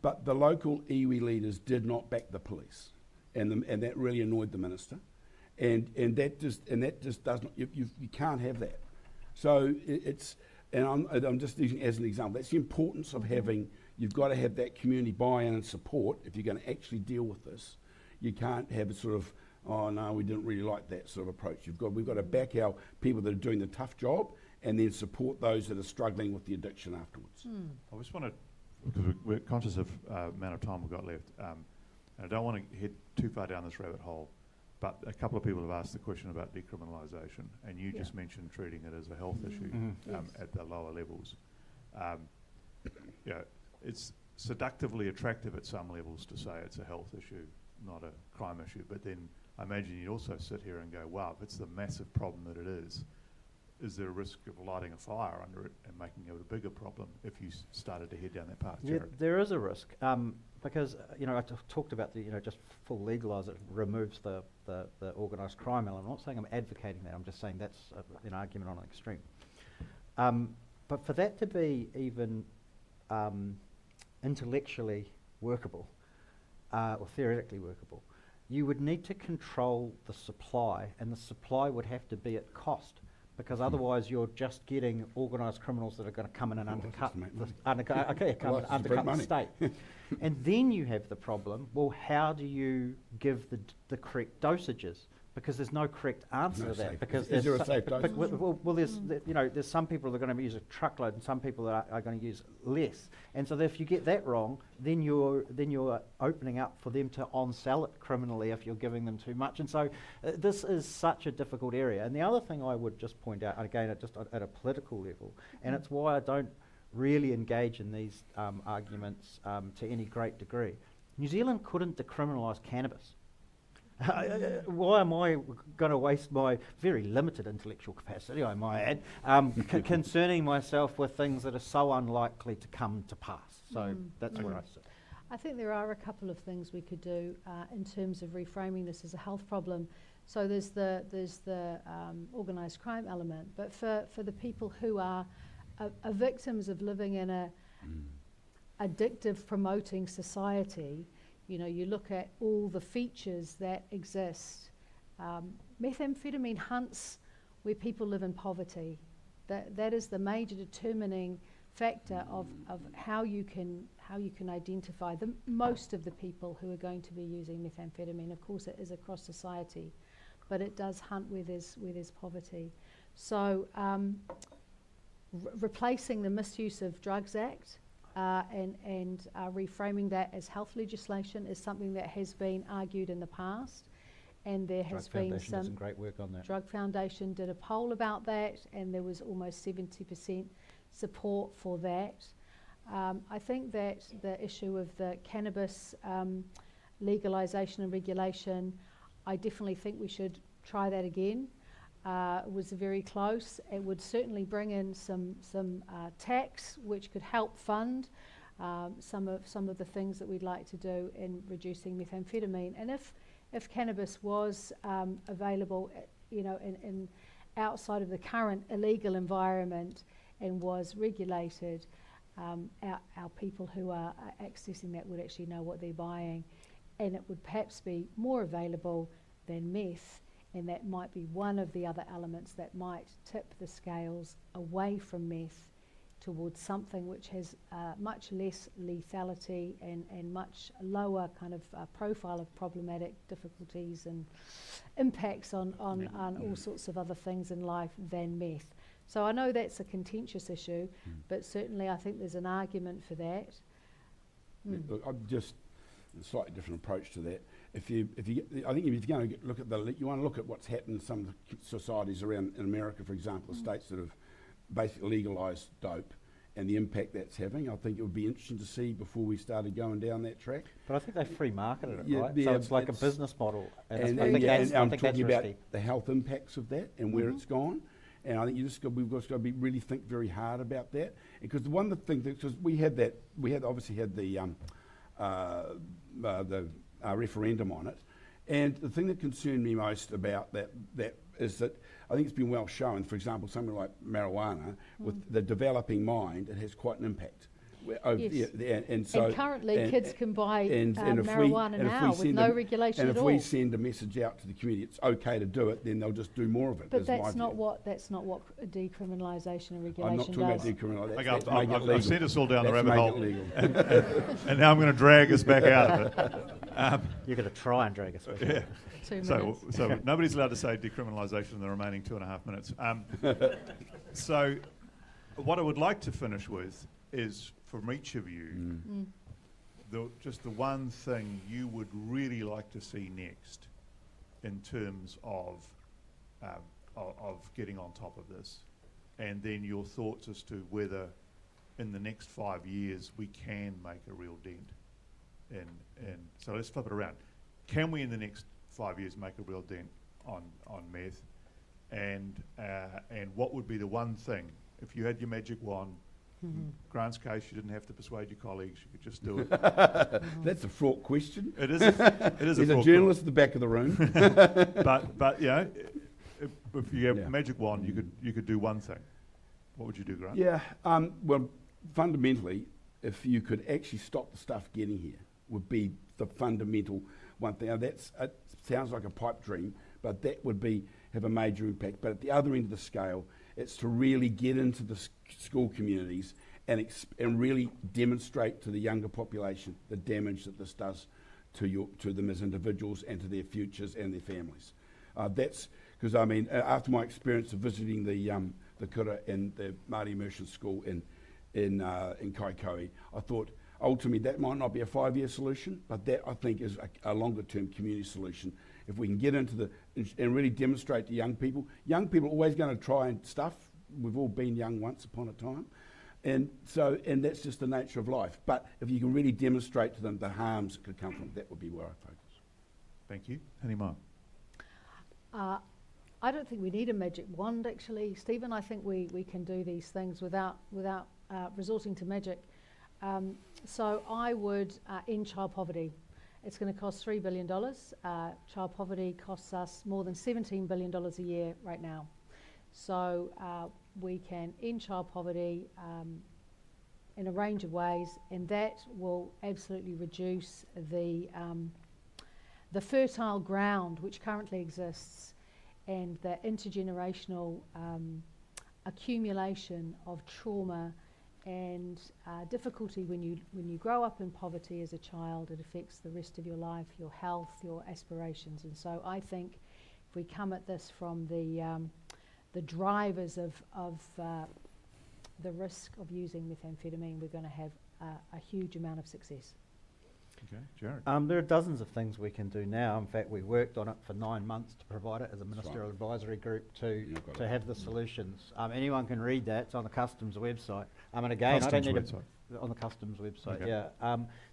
but the local iwi leaders did not back the police, and that really annoyed the minister, and that just does not. You can't have that. So I'm just using as an example. That's the importance of having. You've got to have that community buy-in and support if you're going to actually deal with this. You can't have a sort of, oh no, we didn't really like that sort of approach. We've got to back our people that are doing the tough job, and then support those that are struggling with the addiction afterwards. I just want to, because we're conscious of amount of time we've got left, and I don't want to head too far down this rabbit hole, but a couple of people have asked the question about decriminalisation, and you just mentioned treating it as a health issue at the lower levels. It's seductively attractive at some levels to say it's a health issue, not a crime issue, but then I imagine you'd also sit here and go, wow, if it's the massive problem that it is there a risk of lighting a fire under it and making it a bigger problem if you started to head down that path? Yeah, there is a risk, because I talked about the just full legalise it removes the organised crime element. I'm not saying I'm advocating that. I'm just saying that's an argument on an extreme. But for that to be even intellectually workable or theoretically workable, you would need to control the supply, and the supply would have to be at cost. Because otherwise, you're just getting organised criminals that are going to come in and undercut the state. And then you have the problem, well, how do you give the correct dosages? because there's no correct answer No to that. safe. Because Is there a there's safe dose? well, there's some people that are going to use a truckload and some people that are going to use less. And so if you get that wrong, then you're opening up for them to on-sell it criminally if you're giving them too much. And so this is such a difficult area. And the other thing I would just point out, again, at a political level, and it's why I don't really engage in these arguments to any great degree. New Zealand couldn't decriminalise cannabis. Why am I going to waste my very limited intellectual capacity, I might add, concerning myself with things that are so unlikely to come to pass? So that's where I sit. I think there are a couple of things we could do in terms of reframing this as a health problem. So there's the organised crime element, but for the people who are victims of living in a addictive promoting society, you know, you look at all the features that exist. Methamphetamine hunts where people live in poverty. That is the major determining factor of how you can identify most of the people who are going to be using methamphetamine. Of course, it is across society, but it does hunt where there's poverty. So replacing the Misuse of Drugs Act and reframing that as health legislation is something that has been argued in the past, and there has been some great work on that. Drug Foundation did a poll about that, and there was almost 70% support for that. I think that the issue of the cannabis legalisation and regulation, I definitely think we should try that again. It was very close. It would certainly bring in some tax, which could help fund some of the things that we'd like to do in reducing methamphetamine. And if cannabis was available, you know, in outside of the current illegal environment and was regulated, our people who are accessing that would actually know what they're buying, and it would perhaps be more available than meth. And that might be one of the other elements that might tip the scales away from meth towards something which has much less lethality and much lower kind of profile of problematic difficulties and impacts on all sorts of other things in life than meth. So I know that's a contentious issue, but certainly I think there's an argument for that. Look, I'm just a slightly different approach to that. I think if you're going to look at you want to look at what's happened in some of the societies around in America, for example, the states that have basically legalised dope and the impact that's having. I think it would be interesting to see before we started going down that track. But I think they free marketed it, Yeah, right? yeah, So it's like a business model. And I think I'm that's talking about risky. the health impacts of that and where it's gone. And I think we've just got to really think very hard about that. Because one of the things, because we obviously had the referendum on it, and the thing that concerned me most about that is that I think it's been well shown. For example, something like marijuana, with the developing mind, it has quite an impact. Yes. And so currently kids can buy marijuana marijuana now with no regulation at all. And if we send a message out to the community, it's okay to do it, then they'll just do more of it. But that's not what decriminalisation and regulation I'm not talking about does. decriminalisation. I've sent us all down the That's rabbit make hole, it legal. and now I'm going to drag us back out of it. You're going to try and drag us back. Yeah. 2 minutes. So nobody's allowed to say decriminalisation in the remaining 2.5 minutes. So what I would like to finish with is, from each of you, just the one thing you would really like to see next in terms of getting on top of this, and then your thoughts as to whether in the next 5 years we can make a real dent. And so let's flip it around. Can we in the next 5 years make a real dent on meth? And what would be the one thing, if you had your magic wand? Grant's case, you didn't have to persuade your colleagues; you could just do it. That's a fraught question. It is. It is. There's a journalist at the back of the room. But you know, if you have a magic wand, you could do one thing. What would you do, Grant? Yeah. Well, fundamentally, if you could actually stop the stuff getting here, would be the fundamental one thing. Now it sounds like a pipe dream, but that would have a major impact. But at the other end of the scale, it's to really get into the school communities and really demonstrate to the younger population the damage that this does to them as individuals and to their futures and their families. That's because I mean, after my experience of visiting the kura and the Māori Immersion School in Kaikoui, I thought ultimately that might not be a 5-year solution, but that I think is a longer term community solution. If we can get into and really demonstrate to young people are always going to try and stuff. We've all been young once upon a time. And that's just the nature of life. But if you can really demonstrate to them the harms that could come from it, that would be where I focus. Thank you. Any more? I don't think we need a magic wand, actually, Stephen. I think we can do these things without resorting to magic. So I would end child poverty. It's going to cost $3 billion. Child poverty costs us more than $17 billion a year right now. So we can end child poverty in a range of ways, and that will absolutely reduce the fertile ground which currently exists and the intergenerational accumulation of trauma and difficulty when you grow up in poverty as a child. It affects the rest of your life, your health, your aspirations. And so I think if we come at this from the drivers of the risk of using methamphetamine, we're going to have a huge amount of success. Okay, Jared. There are dozens of things we can do now. In fact, we worked on it for 9 months to provide it as a ministerial advisory group to have the solutions. Anyone can read that. It's on the Customs website. And again, Customs I don't need website. on the Customs website. Okay.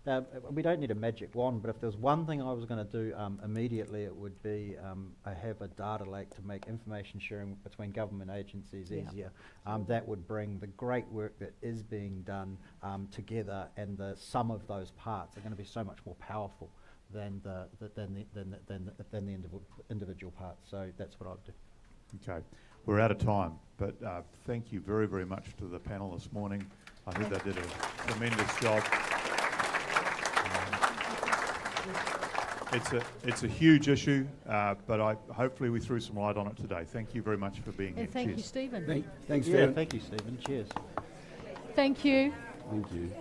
Yeah. We don't need a magic wand, but if there's one thing I was going to do immediately, it would be I have a data lake to make information sharing between government agencies easier. That would bring the great work that is being done together, and the sum of those parts are going to be so much more powerful than the individual parts. So that's what I'd do. Okay, we're out of time, but thank you very, very much to the panel this morning. I think they did a tremendous job. It's a huge issue, but hopefully we threw some light on it today. Thank you very much for being here. And thank you, Cheers. Stephen. Thanks, Yeah, Stephen. thank you, Stephen. Cheers. Thank you. Thank you.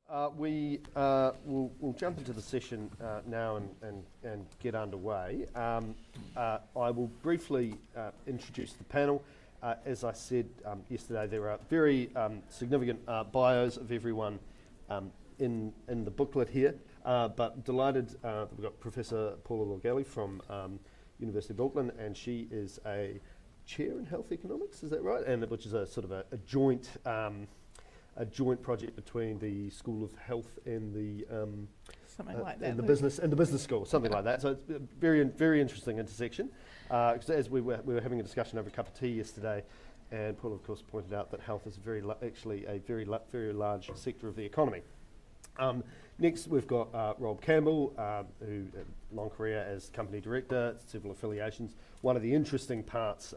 We'll jump into the session now and get underway. I will briefly introduce the panel. As I said yesterday, there are very significant bios of everyone in the booklet here, but delighted that we've got Professor Paula Lorgelli from University of Auckland, and she is a chair in health economics, is that right? And which is a sort of a joint project between the School of Health and the something like that, and the business school, something like that. So it's a very interesting intersection. Because as we were having a discussion over a cup of tea yesterday, and Paul of course pointed out that health is actually a very large sector of the economy. Next we've got Rob Campbell, who long career as company director, several affiliations. One of the interesting parts.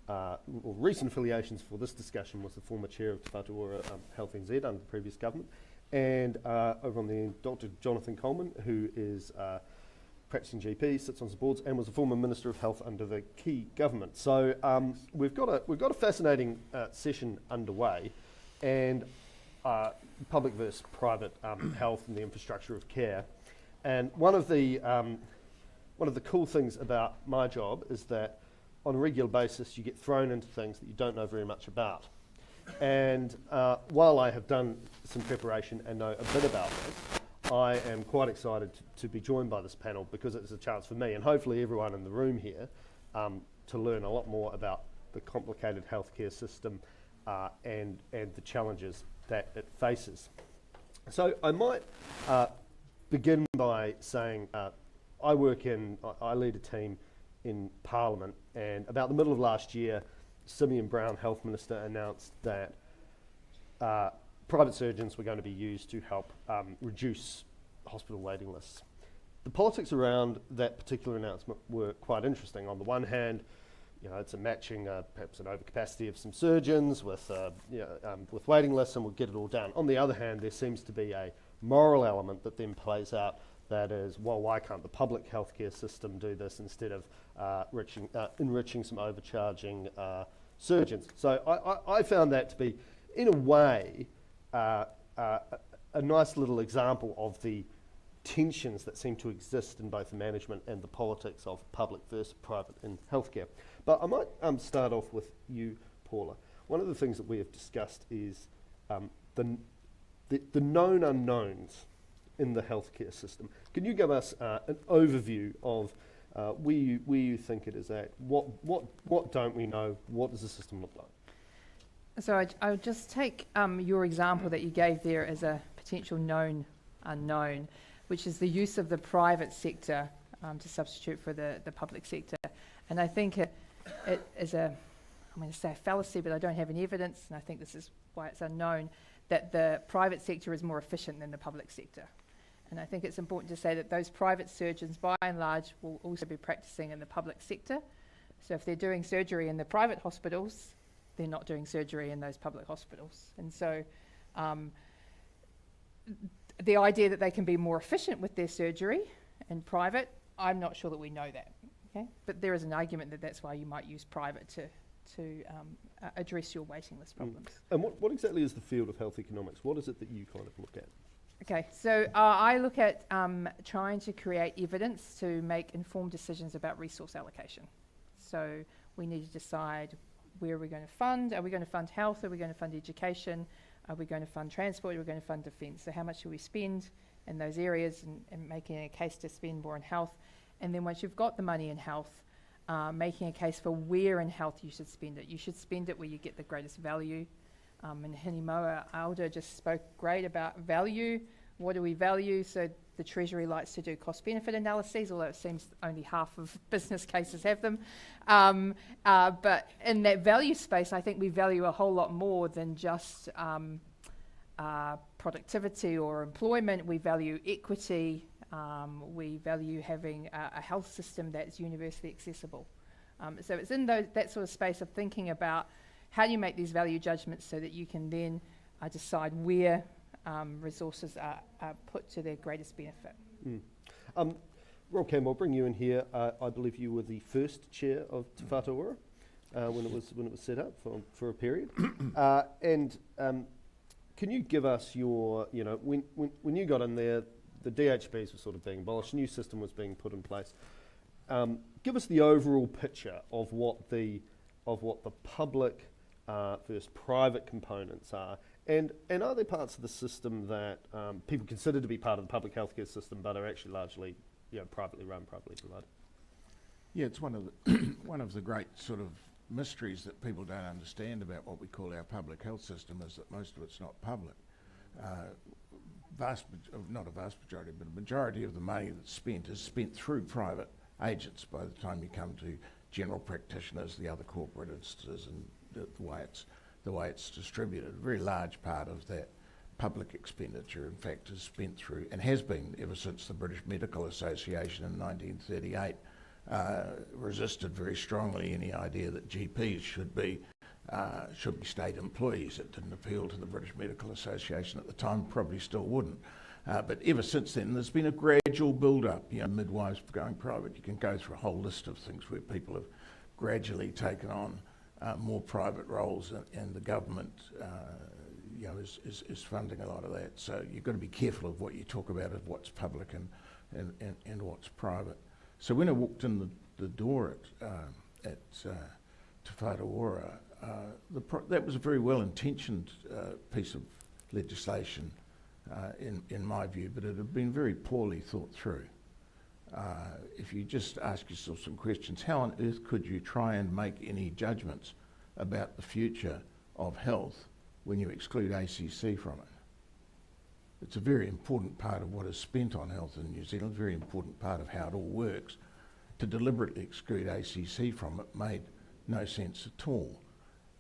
Or recent affiliations for this discussion was the former chair of Te Whatu Health NZ under the previous government, and over on the end, Dr. Jonathan Coleman, who is practicing GP, sits on some boards, and was a former Minister of Health under the Key government. So we've got a fascinating session underway, and public versus private health and the infrastructure of care. And one of the cool things about my job is that on a regular basis, you get thrown into things that you don't know very much about. And while I have done some preparation and know a bit about this, I am quite excited to be joined by this panel because it's a chance for me and hopefully everyone in the room here to learn a lot more about the complicated healthcare system and the challenges that it faces. So I might begin by saying I lead a team in Parliament, and about the middle of last year, Simeon Brown, Health Minister, announced that private surgeons were going to be used to help reduce hospital waiting lists. The politics around that particular announcement were quite interesting. On the one hand, it's a matching perhaps an overcapacity of some surgeons with waiting lists, and we'll get it all done. On the other hand, there seems to be a moral element that then plays out. That is, well, why can't the public healthcare system do this instead of enriching some overcharging surgeons? So I found that to be, in a way, a nice little example of the tensions that seem to exist in both the management and the politics of public versus private in healthcare. But I might start off with you, Paula. One of the things that we have discussed is the known unknowns in the healthcare system. Can you give us an overview of where you think it is at? What don't we know? What does the system look like? So I would just take your example that you gave there as a potential known unknown, which is the use of the private sector to substitute for the public sector. And I think it is I'm going to say a fallacy, but I don't have any evidence, and I think this is why it's unknown, that the private sector is more efficient than the public sector. And I think it's important to say that those private surgeons, by and large, will also be practicing in the public sector. So if they're doing surgery in the private hospitals, they're not doing surgery in those public hospitals. And so the idea that they can be more efficient with their surgery in private, I'm not sure that we know that. Okay? But there is an argument that that's why you might use private to address your waiting list problems. And what exactly is the field of health economics? What is it that you kind of look at? Okay, so I look at trying to create evidence to make informed decisions about resource allocation. So we need to decide where we're going to fund. Are we going to fund health? Are we going to fund education? Are we going to fund transport? Are we going to fund defence? So how much should we spend in those areas and making a case to spend more in health? And then once you've got the money in health, making a case for where in health you should spend it. You should spend it where you get the greatest value. And Hinimoa Alda just spoke great about value. What do we value? So the Treasury likes to do cost-benefit analyses, although it seems only half of business cases have them. But in that value space, I think we value a whole lot more than just productivity or employment. We value equity. We value having a health system that's universally accessible. So it's in that sort of space of thinking about how do you make these value judgments so that you can then decide where resources are put to their greatest benefit. Rob Campbell, I'll bring you in here. I believe you were the first chair of Te Whatu when it was set up for a period. And Can you give us your, you know, when you got in there, the DHBs were sort of being abolished, a new system was being put in place. Give us the overall picture of what the public versus private components are, and are there parts of the system that people consider to be part of the public healthcare system but are actually largely, you know, privately run, privately provided? Yeah, it's one of the one of the great sort of mysteries that people don't understand about what we call our public health system is that most of it's not public. Not a vast majority, but a majority of the money that's spent is spent through private agents by the time you come to general practitioners, the other corporate instances, and the way it's distributed. A very large part of that public expenditure, in fact, is spent through, and has been ever since the British Medical Association in 1938 resisted very strongly any idea that GPs should be state employees. It didn't appeal to the British Medical Association at the time, probably still wouldn't. But ever since then, there's been a gradual build-up. You know, midwives going private. You can go through a whole list of things where people have gradually taken on more private roles, and the government, you know, is funding a lot of that. So you've got to be careful of what you talk about, of what's public and what's private. So when I walked in the door at Te Whātua, that was a very well-intentioned piece of legislation in my view, but it had been very poorly thought through. If you just ask yourself some questions, how on earth could you try and make any judgments about the future of health when you exclude ACC from it? It's a very important part of what is spent on health in New Zealand, a very important part of how it all works. To deliberately exclude ACC from it made no sense at all.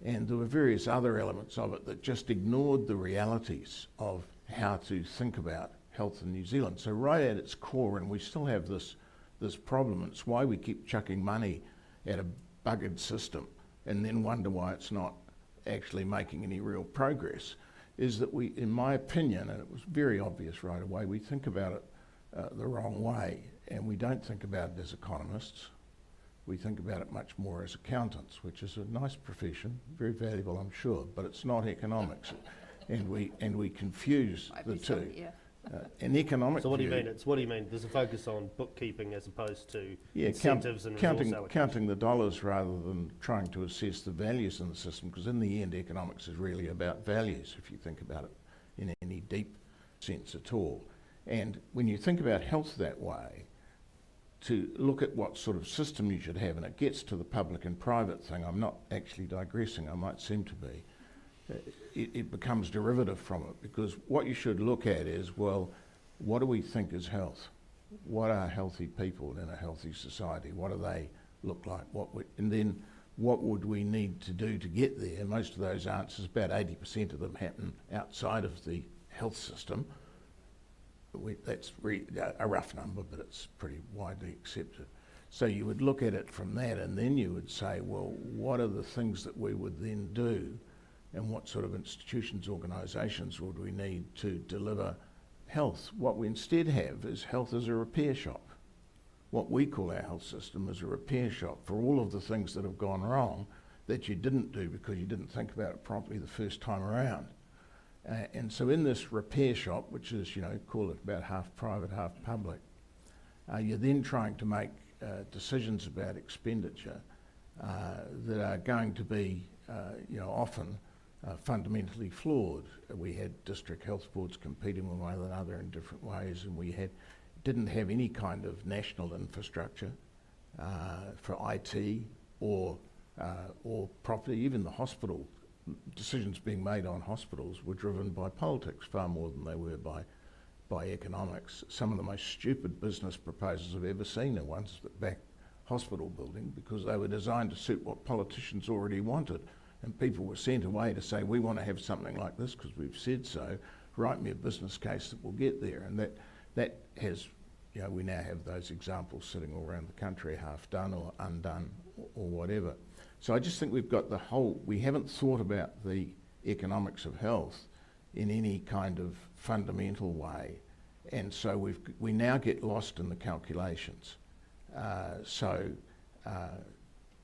And there were various other elements of it that just ignored the realities of how to think about health in New Zealand. So right at its core, and we still have this problem, it's why we keep chucking money at a buggered system and then wonder why it's not actually making any real progress, is that we, in my opinion, and it was very obvious right away, we think about it the wrong way, and we don't think about it as economists. We think about it much more as accountants, which is a nice profession, very valuable, I'm sure, but it's not economics, and we confuse the two. An economic. So what do you view, mean? What do you mean? There's a focus on bookkeeping as opposed to yeah, incentives and resource allocation. Counting the dollars rather than trying to assess the values in the system, because in the end, economics is really about values, if you think about it in any deep sense at all. And when you think about health that way, to look at what sort of system you should have, and it gets to the public and private thing, I'm not actually digressing, I might seem to be, it becomes derivative from it, because what you should look at is, well, what do we think is health? What are healthy people in a healthy society? What do they look like? And then what would we need to do to get there? And most of those answers, about 80% of them, happen outside of the health system. That's a rough number, but it's pretty widely accepted. So you would look at it from that, and then you would say, well, what are the things that we would then do, and what sort of institutions, organisations would we need to deliver health? What we instead have is health as a repair shop. What we call our health system is a repair shop for all of the things that have gone wrong that you didn't do because you didn't think about it properly the first time around. And so in this repair shop, which is, you know, call it about half private, half public, you're then trying to make decisions about expenditure that are going to be, you know, often fundamentally flawed. We had district health boards competing with one another in different ways, and we didn't have any kind of national infrastructure for IT or property. Even the hospital decisions being made on hospitals were driven by politics far more than they were by economics. Some of the most stupid business proposals I've ever seen are ones that back hospital building because they were designed to suit what politicians already wanted. And people were sent away to say, we want to have something like this because we've said so, write me a business case that will get there. And that has, you know, we now have those examples sitting all around the country, half done or undone or whatever. So I just think we've got we haven't thought about the economics of health in any kind of fundamental way. And so we now get lost in the calculations.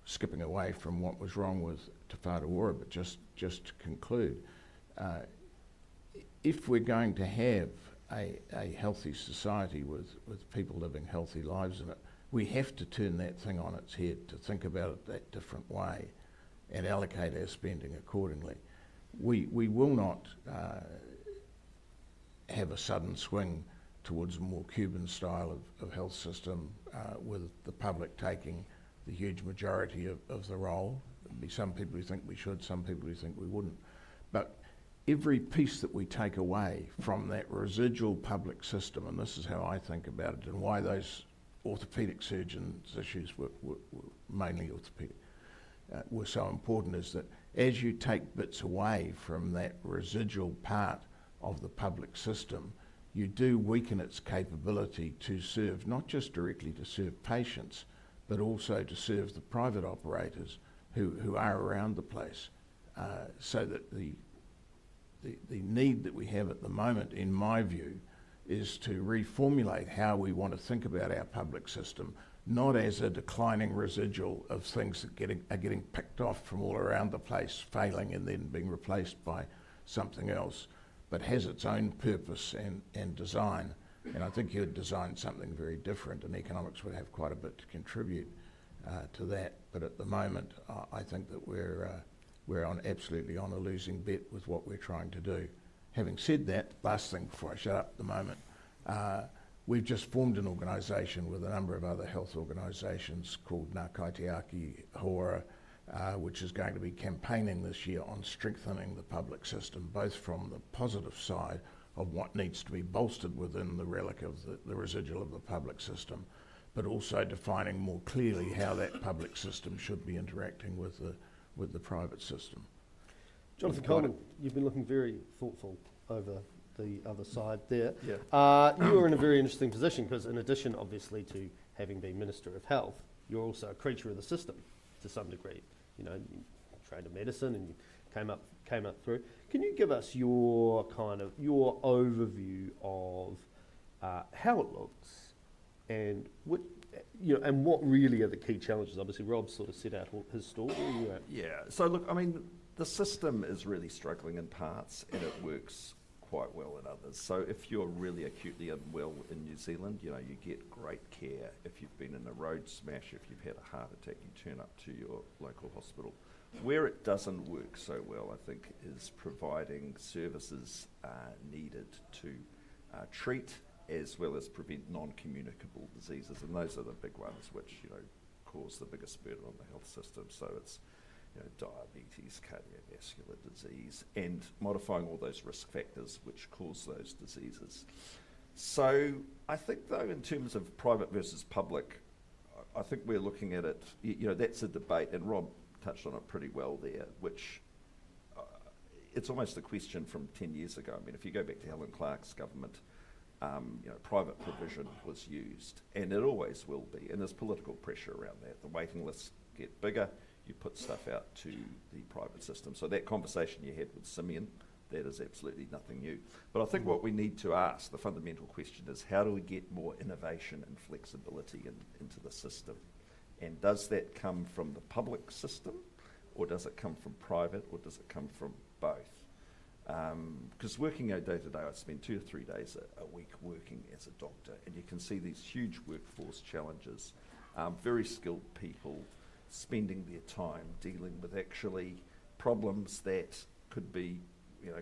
Skipping away from what was wrong with Te Whātua, but just to conclude, if we're going to have a healthy society with people living healthy lives in it, we have to turn that thing on its head to think about it that different way and allocate our spending accordingly. We will not have a sudden swing towards a more Cuban style of health system with the public taking the huge majority of the role. There'll be some people who think we should, some people who think we wouldn't. But every piece that we take away from that residual public system, and this is how I think about it and why those orthopaedic surgeons' issues were mainly orthopaedic, were so important, is that as you take bits away from that residual part of the public system, you do weaken its capability to serve, not just directly to serve patients, but also to serve the private operators who are around the place, so that the need that we have at the moment, in my view, is to reformulate how we want to think about our public system, not as a declining residual of things that are getting picked off from all around the place, failing and then being replaced by something else, but has its own purpose and design. And I think you'd design something very different, and economics would have quite a bit to contribute to that. But at the moment, I think that we're absolutely on a losing bet with what we're trying to do. Having said that, last thing before I shut up at the moment, we've just formed an organisation with a number of other health organisations called Ngā Kaitiaki Hora, which is going to be campaigning this year on strengthening the public system, both from the positive side of what needs to be bolstered within the relic of the residual of the public system, but also defining more clearly how that public system should be interacting with the private system. Jonathan Coleman, you've been looking very thoughtful over the other side there. Yeah. You are in a very interesting position because, in addition, obviously, to having been Minister of Health, you're also a creature of the system to some degree. You know, you trained in medicine and you came up through. Can you give us your overview of how it looks and what really are the key challenges? Obviously, Rob sort of set out his story. Yeah. So look, I mean, the system is really struggling in parts, and it works quite well in others. So if you're really acutely unwell in New Zealand, you get great care. If you've been in a road smash, if you've had a heart attack, you turn up to your local hospital. Where it doesn't work so well, I think, is providing services needed to treat as well as prevent non-communicable diseases, and those are the big ones which cause the biggest burden on the health system. So it's diabetes, cardiovascular disease, and modifying all those risk factors which cause those diseases. So I think, though, in terms of private versus public, I think we're looking at it, that's a debate, and Rob touched on it pretty well there, which it's almost a question from 10 years ago. I mean, if you go back to Helen Clark's government, private provision was used, and it always will be, and there's political pressure around that. The waiting lists get bigger, you put stuff out to the private system. So that conversation you had with Simeon, that is absolutely nothing new. But I think what we need to ask, the fundamental question is, how do we get more innovation and flexibility into the system? And does that come from the public system, or does it come from private, or does it come from both? Because working day to day, I spend 2 to 3 days a week working as a doctor, and you can see these huge workforce challenges, very skilled people spending their time dealing with actually problems that could be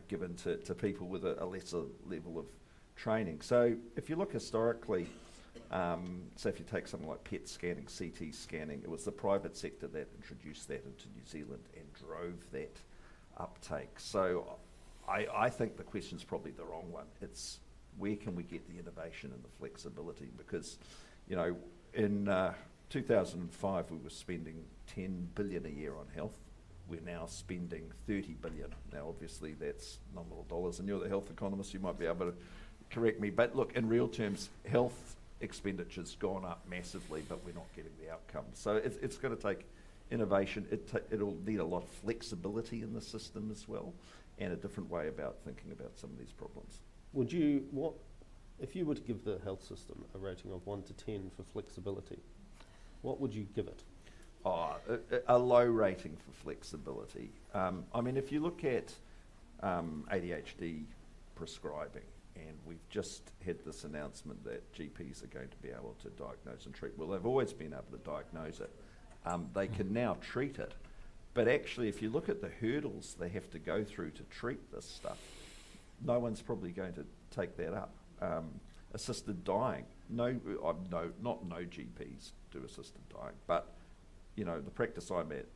given to people with a lesser level of training. So if you look historically, so if you take something like PET scanning, CT scanning, it was the private sector that introduced that into New Zealand and drove that uptake. So I think the question's probably the wrong one. It's where can we get the innovation and the flexibility? Because, in 2005 we were spending 10 billion a year on health. We're now spending 30 billion. Now obviously that's nominal dollars, and you're the health economist, you might be able to correct me. But look, in real terms, health expenditure's gone up massively, but we're not getting the outcomes. So it's going to take innovation. It'll need a lot of flexibility in the system as well, and a different way about thinking about some of these problems. If you were to give the health system a rating of 1 to 10 for flexibility, what would you give it? A low rating for flexibility. I mean, if you look at ADHD prescribing. And we've just had this announcement that GPs are going to be able to diagnose and treat. Well, they've always been able to diagnose it. They can now treat it. But actually, if you look at the hurdles they have to go through to treat this stuff, no one's probably going to take that up. Assisted dying, not no GPs do assisted dying, but you know, the practice I'm at,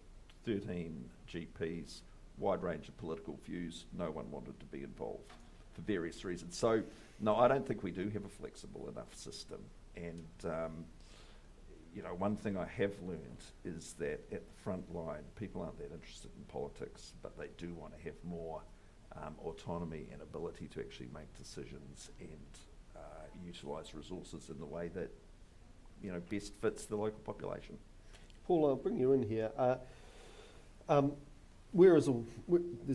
13 GPs, wide range of political views, no one wanted to be involved for various reasons. So, no, I don't think we do have a flexible enough system. And, you know, one thing I have learned is that at the front line, people aren't that interested in politics, but they do want to have more autonomy and ability to actually make decisions and utilise resources in the way that, you know, best fits the local population. Paul, I'll bring you in here. There's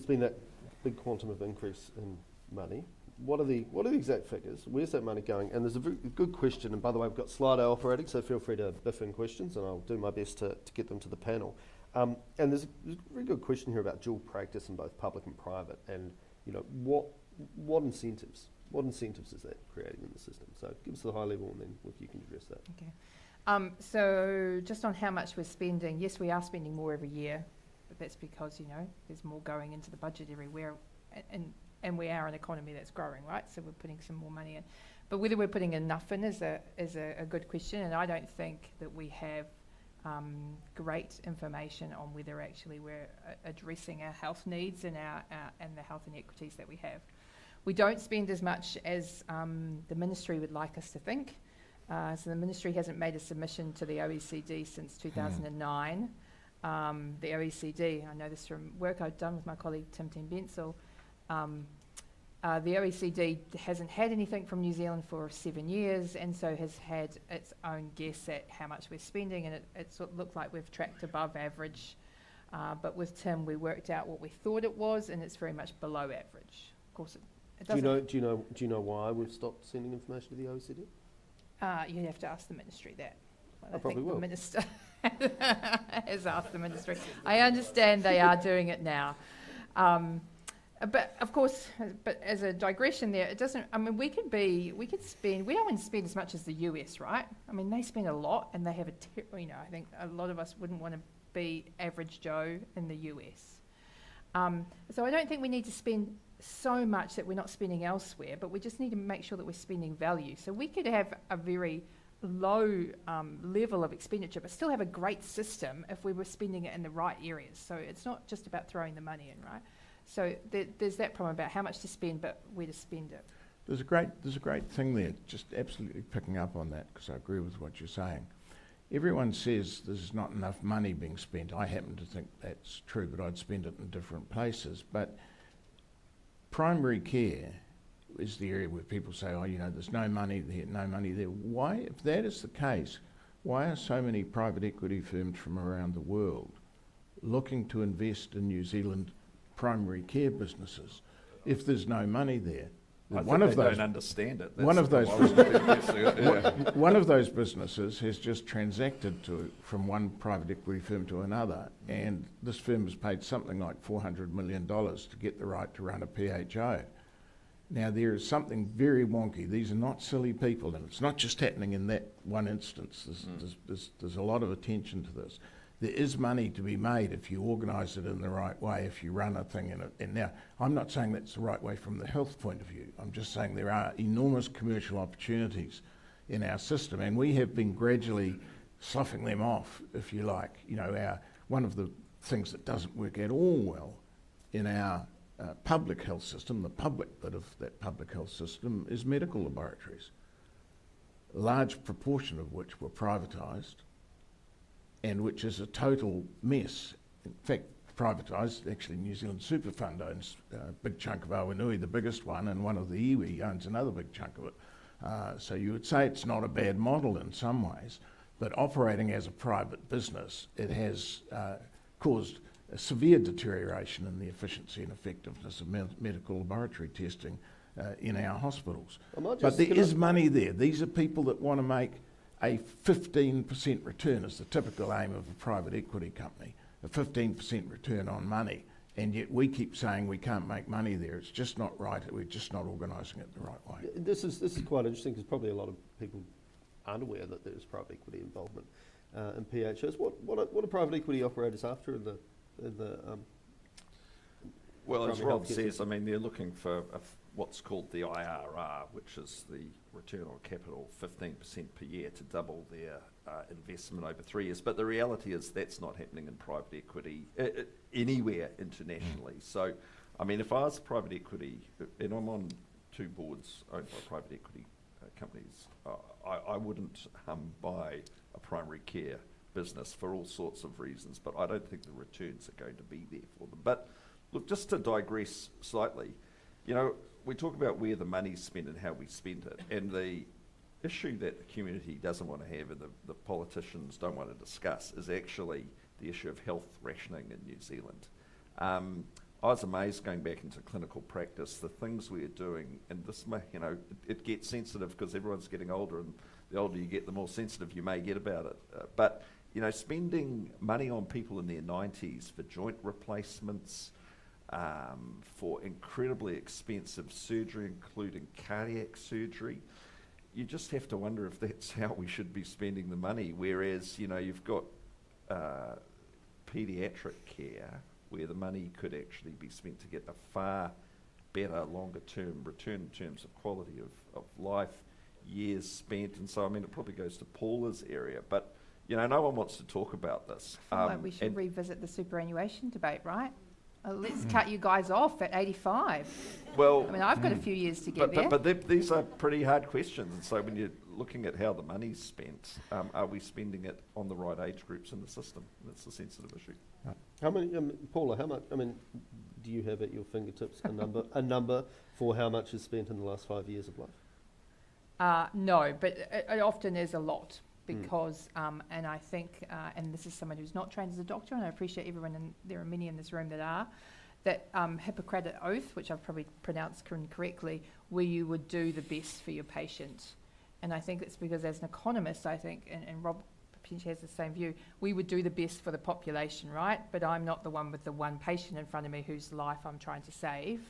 been that big quantum of increase in money. What are the exact figures? Where's that money going? And there's a very good question, and by the way, we've got Slido operating, so feel free to biff in questions, and I'll do my best to get them to the panel. And there's a very good question here about dual practice in both public and private, and you know, what incentives is that creating in the system? So give us the high level, and then if you can address that. Okay. So just on how much we're spending, yes, we are spending more every year, but that's because, you know, there's more going into the budget everywhere, and we are an economy that's growing, right? So we're putting some more money in. But whether we're putting enough in is a good question, and I don't think that we have great information on whether actually we're addressing our health needs and and the health inequities that we have. We don't spend as much as the ministry would like us to think. So the ministry hasn't made a submission to the OECD since 2009. The OECD, I know this from work I've done with my colleague Tim Bensel, the OECD hasn't had anything from New Zealand for 7 years, and so has had its own guess at how much we're spending, and it sort of looked like we've tracked above average. But with Tim, we worked out what we thought it was, and it's very much below average. Of course, it doesn't. Do you know why we've stopped sending information to the OECD? You'd have to ask the ministry that. Well, I probably will. The minister has asked the ministry. I understand they are doing it now. But of course, but as a digression there, it doesn't, I mean, we don't want to spend as much as the US, right? I mean, they spend a lot, and they have I think a lot of us wouldn't want to be average Joe in the US. So I don't think we need to spend so much that we're not spending elsewhere, but we just need to make sure that we're spending value. So we could have a very low level of expenditure, but still have a great system if we were spending it in the right areas. So it's not just about throwing the money in, right? So there's that problem about how much to spend, but where to spend it. There's a great thing there, just absolutely picking up on that, because I agree with what you're saying. Everyone says there's not enough money being spent. I happen to think that's true, but I'd spend it in different places. But primary care is the area where people say, oh, you know, there's no money there, no money there. Why, if that is the case, why are so many private equity firms from around the world looking to invest in New Zealand primary care businesses if there's no money there? One of those don't understand it. One of those businesses has just transacted from one private equity firm to another, and this firm has paid something like $400 million to get the right to run a PHO. Now, there is something very wonky. These are not silly people, and it's not just happening in that one instance. There's a lot of attention to this. There is money to be made if you organise it in the right way, if you run a thing in it. And now, I'm not saying that's the right way from the health point of view. I'm just saying there are enormous commercial opportunities in our system, and we have been gradually sloughing them off, if you like. You know, one of the things that doesn't work at all well in our public health system, the public bit of that public health system, is medical laboratories, a large proportion of which were privatised, and which is a total mess. In fact, privatised, actually New Zealand Super Fund owns a big chunk of Awanui, the biggest one, and one of the iwi owns another big chunk of it. So you would say it's not a bad model in some ways, but operating as a private business, it has caused a severe deterioration in the efficiency and effectiveness of medical laboratory testing in our hospitals. But there is money there. These are people that want to make a 15% return is the typical aim of a private equity company, a 15% return on money. and yet we keep saying we can't make money there. It's just not right. We're just not organising it the right way. This is quite interesting because probably a lot of people aren't aware that there's private equity involvement in PHS. What are private equity operators after in the Well, as primary Rob healthcare says, system? I mean, they're looking for what's called the IRR, which is the return on capital, 15% per year to double their investment over 3 years. But the reality is that's not happening in private equity anywhere internationally. So, I mean, if I was private equity, and I'm on 2 boards owned by private equity companies, I wouldn't buy a primary care business for all sorts of reasons, but I don't think the returns are going to be there for them. But look, just to digress slightly, you know, we talk about where the money's spent and how we spend it, and the issue that the community doesn't want to have and the politicians don't want to discuss is actually the issue of health rationing in New Zealand. I was amazed going back into clinical practice, the things we're doing, and this may, you know, it gets sensitive because everyone's getting older, and the older you get, the more sensitive you may get about it. But, you know, spending money on people in their 90s for joint replacements, for incredibly expensive surgery, including cardiac surgery, you just have to wonder if that's how we should be spending the money. Whereas, you know, you've got paediatric care where the money could actually be spent to get a far better, longer term return in terms of quality of life, years spent. And so, I mean, it probably goes to Paula's area, but, you know, no one wants to talk about this. I feel like we should revisit the superannuation debate, right? Let's cut you guys off at 85. Well, I mean, I've got a few years to get there. But these are pretty hard questions, and so when you're looking at how the money's spent, are we spending it on the right age groups in the system? That's a sensitive issue. How many, Paula? How much? I mean, do you have at your fingertips a number for how much is spent in the last 5 years of life? No, but it often is a lot because, and I think, and this is someone who's not trained as a doctor, and I appreciate everyone, and there are many in this room that are, that Hippocratic oath, which I've probably pronounced incorrectly, where you would do the best for your patient. And I think it's because as an economist, I think, and Rob potentially has the same view, we would do the best for the population, right? But I'm not the one with the one patient in front of me whose life I'm trying to save.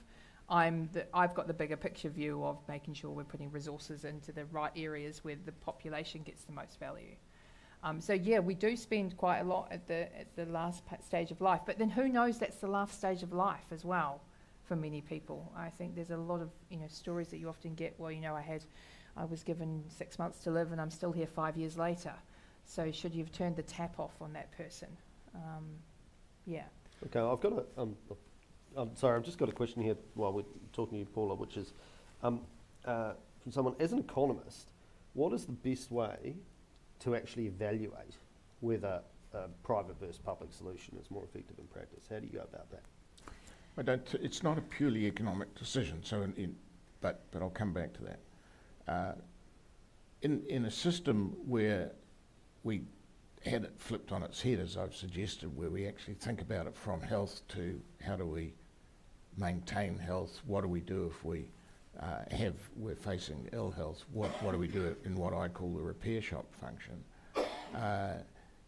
I've got the bigger picture view of making sure we're putting resources into the right areas where the population gets the most value. So yeah, we do spend quite a lot at the last stage of life, but then who knows that's the last stage of life as well for many people. I think there's a lot of, you know, stories that you often get, well, you know, I was given 6 months to live and I'm still here 5 years later. So should you have turned the tap off on that person? Yeah. Okay, I've got I'm sorry, I've just got a question here while we're talking to you, Paula, which is from someone, as an economist, what is the best way to actually evaluate whether a private versus public solution is more effective in practice? How do you go about that? It's not a purely economic decision, so but I'll come back to that. In a system where we had it flipped on its head, as I've suggested, where we actually think about it from health to how do we maintain health, what do we do if we're facing ill health, what do we do in what I call the repair shop function.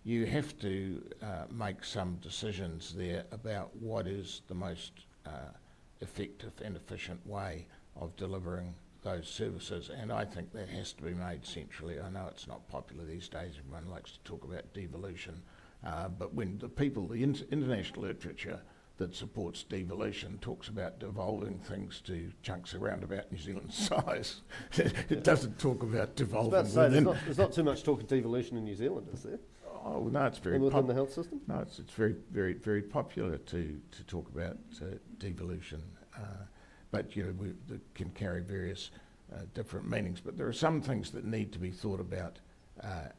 You have to make some decisions there about what is the most effective and efficient way of delivering those services, and I think that has to be made centrally. I know it's not popular these days, everyone likes to talk about devolution, but when the international literature that supports devolution talks about devolving things to chunks around about New Zealand's size, it doesn't talk about devolving within. There's not too much talk of devolution in New Zealand, is there? Oh, no, it's very within the health system? No, it's very, very, very popular to talk about devolution. But you know, that can carry various different meanings. But there are some things that need to be thought about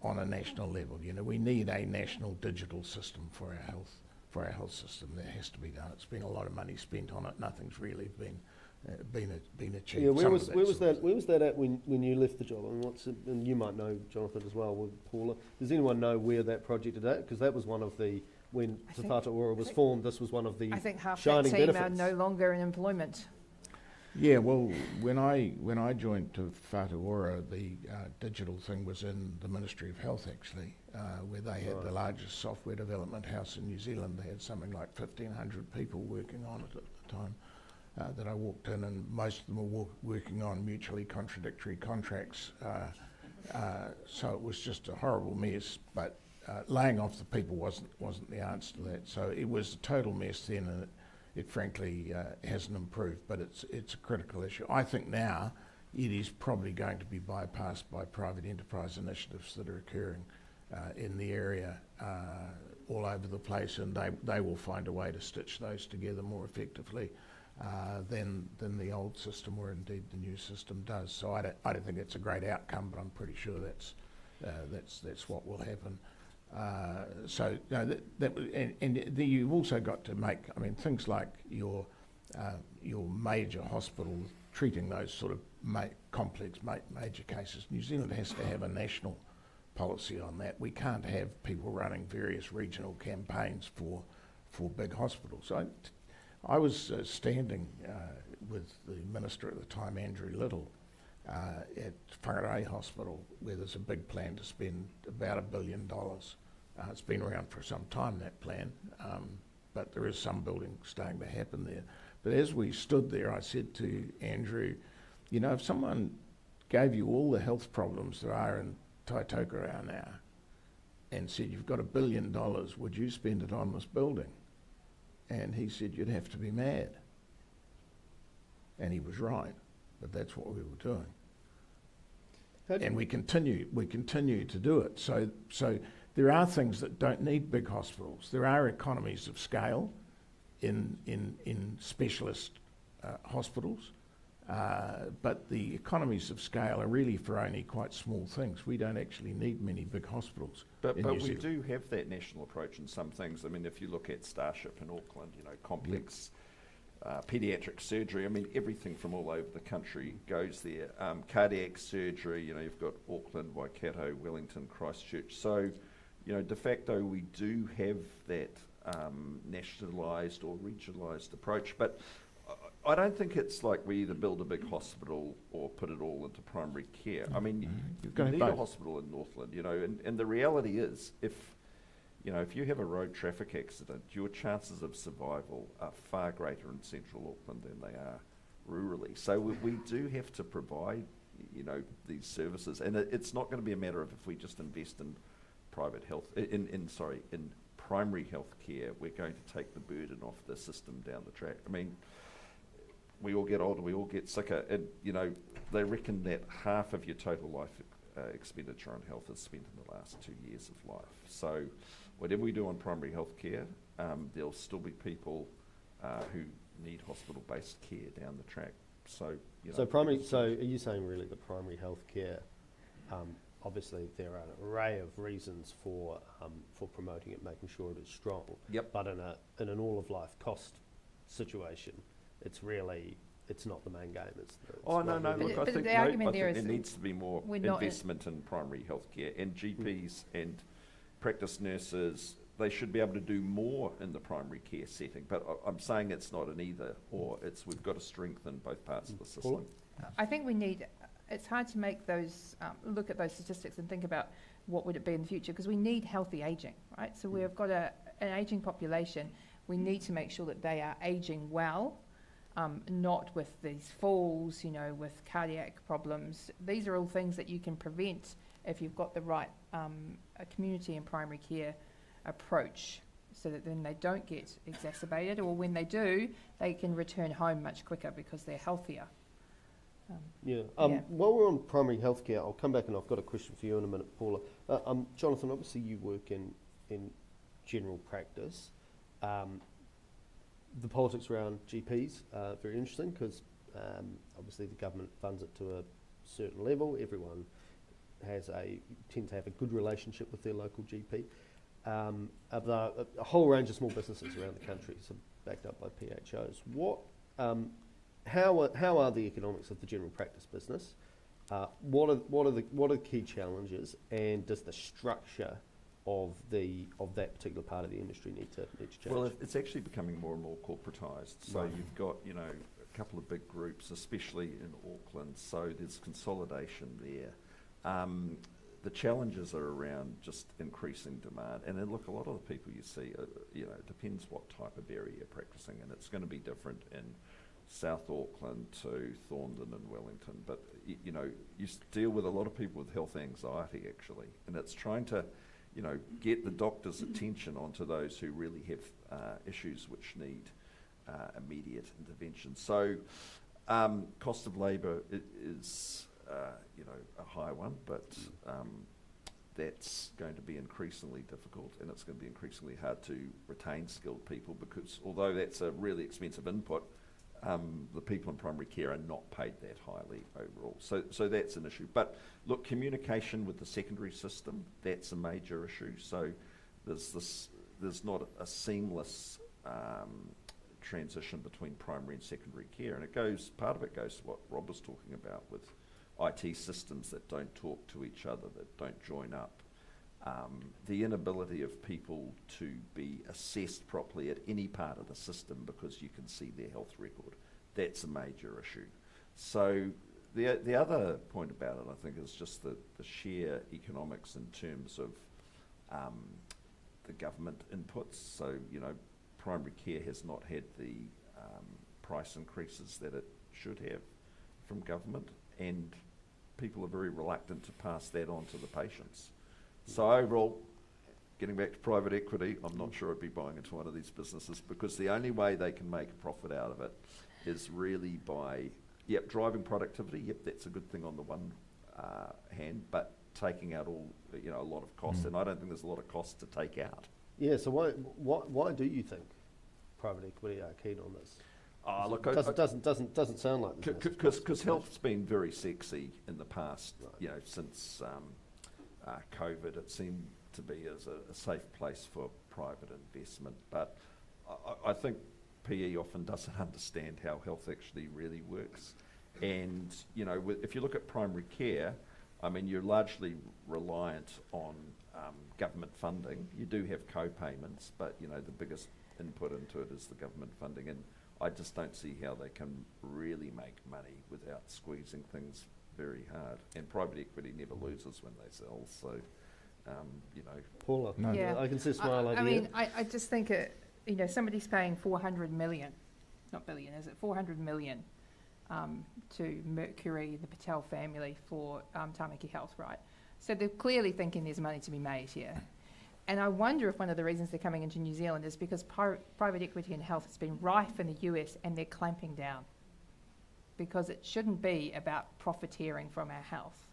on a national level. You know, we need a national digital system for our health system. That has to be done. It's been a lot of money spent on it. Nothing's really been achieved. Yeah, where was that at when you left the job? I mean, and you might know, Jonathan, as well with Paula. Does anyone know where that project is at? Because that was one of the, when Te Whatu Ora was formed, this was one of the I think half shining that team benefits. are no longer in employment. Yeah, well, when I joined Te Whatu Ora, the digital thing was in the Ministry of Health, actually. where they had the largest software development house in New Zealand. They had something like 1,500 people working on it at the time that I walked in, and most of them were working on mutually contradictory contracts. So it was just a horrible mess, but laying off the people wasn't the answer to that. So it was a total mess then, and it frankly hasn't improved, but it's a critical issue. I think now it is probably going to be bypassed by private enterprise initiatives that are occurring in the area all over the place, and they will find a way to stitch those together more effectively than the old system, or indeed the new system does. So I don't think it's a great outcome, but I'm pretty sure that's what will happen. So no, and you've also got to make, I mean, things like your major hospital treating those sort of complex major cases. New Zealand has to have a national policy on that. We can't have people running various regional campaigns for big hospitals. I was standing with the minister at the time, Andrew Little, at Whangarei Hospital, where there's a big plan to spend about $1 billion. It's been around for some time, that plan, but there is some building starting to happen there. But as we stood there, I said to Andrew, you know, if someone gave you all the health problems there are in Taitokerau now and said, you've got $1 billion, would you spend it on this building? And he said, you'd have to be mad. And he was right, but that's what we were doing. And we continue to do it. So there are things that don't need big hospitals. There are economies of scale in specialist hospitals, but the economies of scale are really for only quite small things. We don't actually need many big hospitals. But we do have that national approach in some things. I mean, if you look at Starship in Auckland, you know, complex paediatric surgery, I mean, everything from all over the country goes there. Cardiac surgery, you know, you've got Auckland, Waikato, Wellington, Christchurch. So, you know, de facto we do have that nationalised or regionalised approach, but I don't think it's like we either build a big hospital or put it all into primary care. I mean, you need a hospital in Northland, you know, and the reality is, if you have a road traffic accident, your chances of survival are far greater in central Auckland than they are rurally. So we do have to provide, you know, these services, and it's not going to be a matter of if we just invest in private health, in primary health care, we're going to take the burden off the system down the track. I mean, we all get older, we all get sicker, and you know, they reckon that half of your total life expenditure on health is spent in the last 2 years of life. So whatever we do on primary health care, there'll still be people who need hospital-based care down the track. So, you know, so are you saying really the primary health care, obviously there are an array of reasons for promoting it, making sure it is strong. Yep. But in an all-of-life cost situation, it's not the main game. No. Look, I think there needs to be more investment in primary health care, and GPs and practice nurses, they should be able to do more in the primary care setting. But I'm saying it's not an either or. We've got to strengthen both parts of the system. I think it's hard to make those, look at those statistics and think about what would it be in the future, because we need healthy ageing, right? So we've got an ageing population. We need to make sure that they are ageing well, not with these falls, you know, with cardiac problems. These are all things that you can prevent if you've got the right community and primary care approach, so that then they don't get exacerbated, or when they do, they can return home much quicker because they're healthier. While we're on primary healthcare, I'll come back and I've got a question for you in a minute, Paula. Jonathan, obviously you work in general practice. The politics around GPs are very interesting because obviously the government funds it to a certain level. Everyone tends to have a good relationship with their local GP. A whole range of small businesses around the country, so backed up by PHOs. How are the economics of the general practice business? What are the key challenges, and does the structure of that particular part of the industry need to change? Well, it's actually becoming more and more corporatised. So you've got, you know, a couple of big groups, especially in Auckland. So there's consolidation there. the challenges are around just increasing demand. And then look, a lot of the people you see, it depends what type of area you're practicing in. It's going to be different in South Auckland to Thorndon and Wellington. But, you deal with a lot of people with health anxiety, actually. And it's trying to, get the doctor's attention onto those who really have issues which need immediate intervention. So cost of labour is, a high one, but that's going to be increasingly difficult, and it's going to be increasingly hard to retain skilled people, because although that's a really expensive input, the people in primary care are not paid that highly overall. So that's an issue. But look, communication with the secondary system, that's a major issue. So there's not a seamless transition between primary and secondary care, and part of it goes to what Rob was talking about with IT systems that don't talk to each other, that don't join up. The inability of people to be assessed properly at any part of the system because you can see their health record, that's a major issue. So the other point about it, I think, is just the sheer economics in terms of the government inputs. So, primary care has not had the price increases that it should have from government, and people are very reluctant to pass that on to the patients. So overall, getting back to private equity, I'm not sure I'd be buying into one of these businesses, because the only way they can make a profit out of it is really by, driving productivity. That's a good thing on the one hand, but taking out a lot of costs, and I don't think there's a lot of costs to take out. Yeah, so why do you think private equity are keen on this? Look, doesn't sound like this. Because health's been very sexy in the past, right. Since COVID, it seemed to be as a safe place for private investment. But I think PE often doesn't understand how health actually really works. And, if you look at primary care, I mean, you're largely reliant on government funding. You do have co-payments, but, the biggest input into it is the government funding. And I just don't see how they can really make money without squeezing things very hard. And private equity never loses when they sell, so, Paula, No. Yeah. I can see a smile I over mean, here. I just think somebody's paying 400 million, not billion, is it? 400 million to Mercury, the Patel family, for Tamaki Health, right? So they're clearly thinking there's money to be made here. And I wonder if one of the reasons they're coming into New Zealand is because private equity in health has been rife in the US, and they're clamping down, because it shouldn't be about profiteering from our health.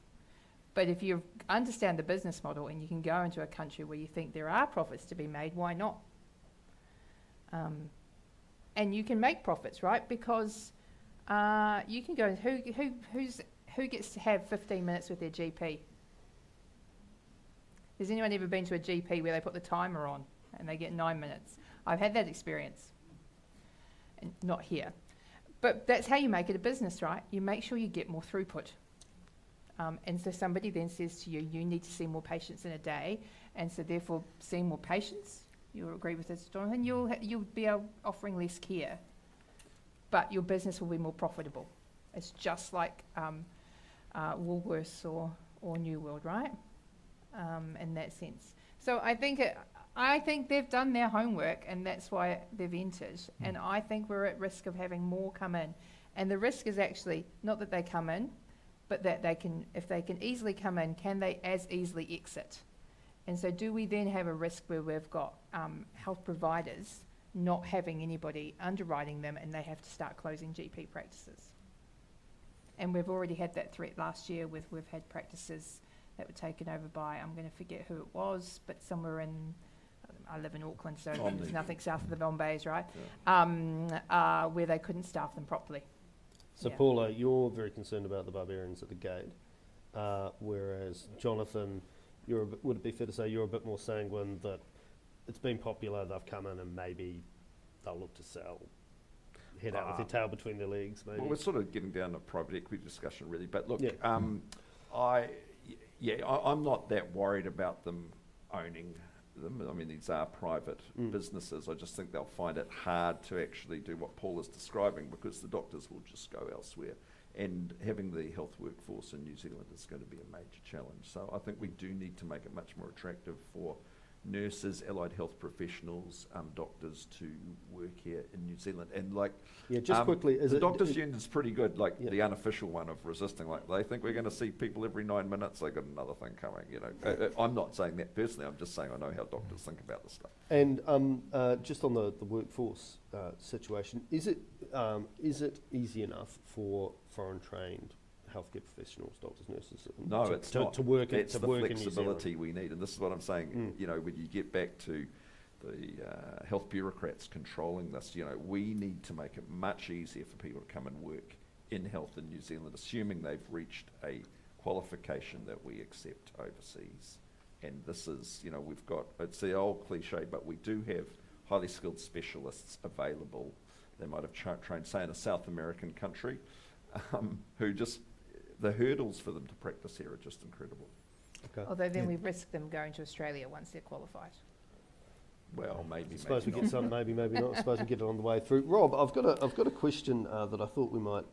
But if you understand the business model and you can go into a country where you think there are profits to be made, why not? And you can make profits, right? Because you can go, who gets to have 15 minutes with their GP? Has anyone ever been to a GP where they put the timer on and they get 9 minutes? I've had that experience, and not here. But that's how you make it a business, right? You make sure you get more throughput. And so somebody then says to you, you need to see more patients in a day, and so therefore seeing more patients, you'll agree with this, Jonathan, you'll be offering less care, but your business will be more profitable. It's just like Woolworths or New World, right? In that sense. So I think they've done their homework, and that's why they've entered. And I think we're at risk of having more come in. And the risk is actually not that they come in, but that if they can easily come in, can they as easily exit? And so do we then have a risk where we've got health providers not having anybody underwriting them, and they have to start closing GP practices? And we've already had that threat last year we've had practices that were taken over by, I'm going to forget who it was, but somewhere in, I live in Auckland, so there's nothing south of the Bombays, right? Yeah. Where they couldn't staff them properly. So Paula, you're very concerned about the barbarians at the gate, whereas Jonathan, would it be fair to say you're a bit more sanguine that it's been popular, they've come in, and maybe they'll look to sell, head out with their tail between their legs, maybe? Well, we're sort of getting down to private equity discussion, really. But look, Yeah. I'm not that worried about them owning them. I mean, these are private businesses. I just think they'll find it hard to actually do what Paul is describing, because the doctors will just go elsewhere. And having the health workforce in New Zealand is going to be a major challenge. So I think we do need to make it much more attractive for nurses, allied health professionals, doctors to work here in New Zealand. And like, Yeah, just quickly, is the it doctors' union's pretty good, like Yeah. the unofficial one of resisting. Like they think we're going to see people every 9 minutes. They got another thing coming. You know, I'm not saying that personally. I'm just saying I know how doctors think about this stuff. And just on the workforce situation, is it easy enough for foreign trained healthcare professionals, doctors, nurses, No, it's not. to work It's to the work in New Zealand? flexibility we need, and this is what I'm saying. You know, when you get back to the health bureaucrats controlling this, you know, we need to make it much easier for people to come and work in health in New Zealand, assuming they've reached a qualification that we accept overseas. And this is, you know, we've got, it's the old cliche, but we do have highly skilled specialists available. They might have trained, say, in a South American country, who just, the hurdles for them to practice here are just incredible. Okay. Although then we risk them going to Australia once they're qualified. Well, maybe, Suppose we maybe get not. some, maybe not. Suppose we get it on the way through. Rob, I've got a question that I thought we might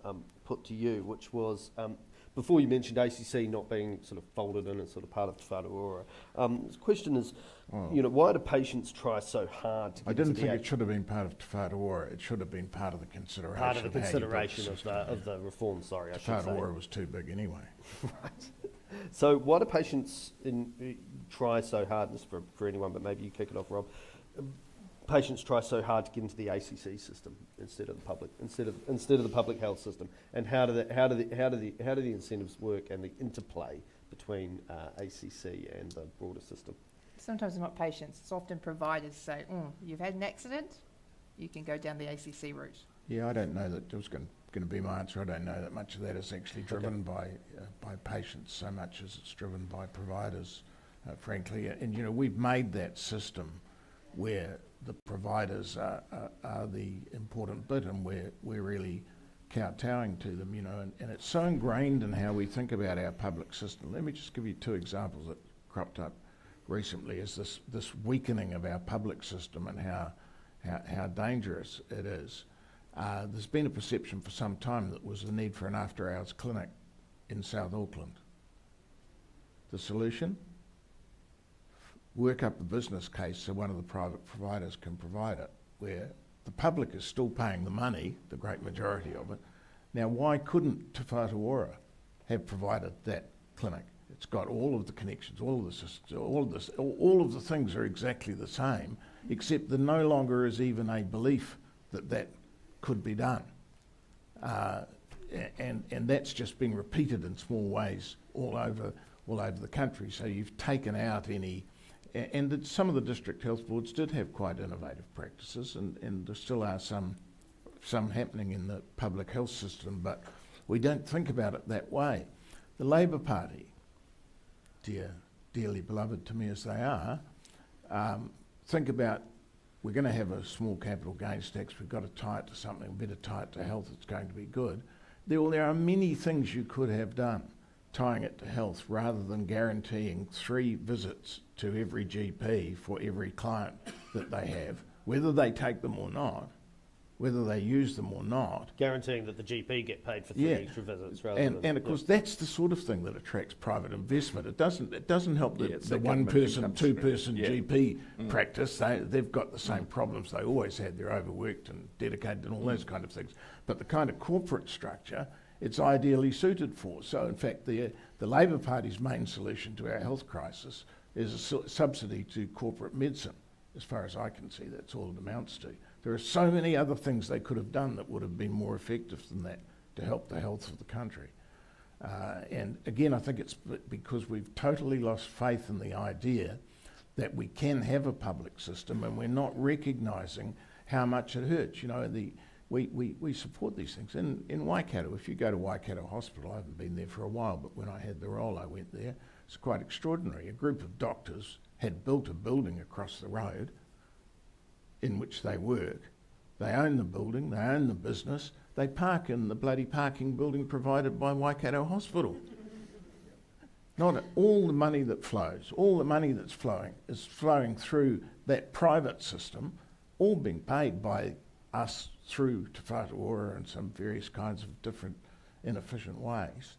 put to you, which was before you mentioned ACC not being sort of folded in as sort of part of Te Whātua Ora. The question is, you know, why do patients try so hard to get I didn't to think the it should have been part of Te Whātua Ora. It should have been part of the consideration. part of the how you built consideration of system. the reform? Sorry, I Te should say. Whātua Ora was too big anyway. So why do patients try so hard? This is for anyone, but maybe you kick it off, Rob. Patients try so hard to get into the ACC system instead of the public health system, and how do the incentives work and the interplay between ACC and the broader system? Sometimes it's not patients, it's often providers say, you've had an accident, you can go down the ACC route. Yeah, I don't know that was going to be my answer. I don't know that much of that is actually driven by patients so much as it's driven by providers, frankly. And you know, we've made that system where the providers are the important bit, and we're really kowtowing to them, you know, and it's so ingrained in how we think about our public system. Let me just give you two examples that cropped up recently, is this weakening of our public system and how dangerous it is. There's been a perception for some time that was the need for an after-hours clinic in South Auckland. The solution? Work up a business case so one of the private providers can provide it, where the public is still paying the money, the great majority of it. Now, why couldn't Te Whātua Ora have provided that clinic? It's got all of the connections, all of the systems, all of the things are exactly the same, except there no longer is even a belief that that could be done. And that's just being repeated in small ways all over the country. So you've taken out any. And some of the district health boards did have quite innovative practices, and there still are some happening in the public health system, but we don't think about it that way. The Labour Party, dearly beloved to me as they are, think about, we're going to have a small capital gains tax, we've got to tie it to something, better tie it to health, it's going to be good. There are many things you could have done tying it to health, rather than guaranteeing 3 visits to every GP for every client that they have, whether they take them or not, whether they use them or not. Guaranteeing that the GP get paid for 3 extra visits rather than... And of course, that's the sort of thing that attracts private investment. It doesn't help the one person, two person GP practice. They've got the same problems they always had. They're overworked and dedicated and all those kind of things. But the kind of corporate structure, it's ideally suited for. So in fact, the Labour Party's main solution to our health crisis is a subsidy to corporate medicine. As far as I can see, that's all it amounts to. There are so many other things they could have done that would have been more effective than that to help the health of the country. And again, I think it's because we've totally lost faith in the idea that we can have a public system, and we're not recognising how much it hurts. You know, we support these things. In Waikato, if you go to Waikato Hospital, I haven't been there for a while, but when I had the role, I went there. It's quite extraordinary. A group of doctors had built a building across the road in which they work. They own the building, they own the business, they park in the bloody parking building provided by Waikato Hospital. Not all the money that flows, all the money that's flowing is flowing through that private system, all being paid by us through Te Whātua Ora and some various kinds of different inefficient ways.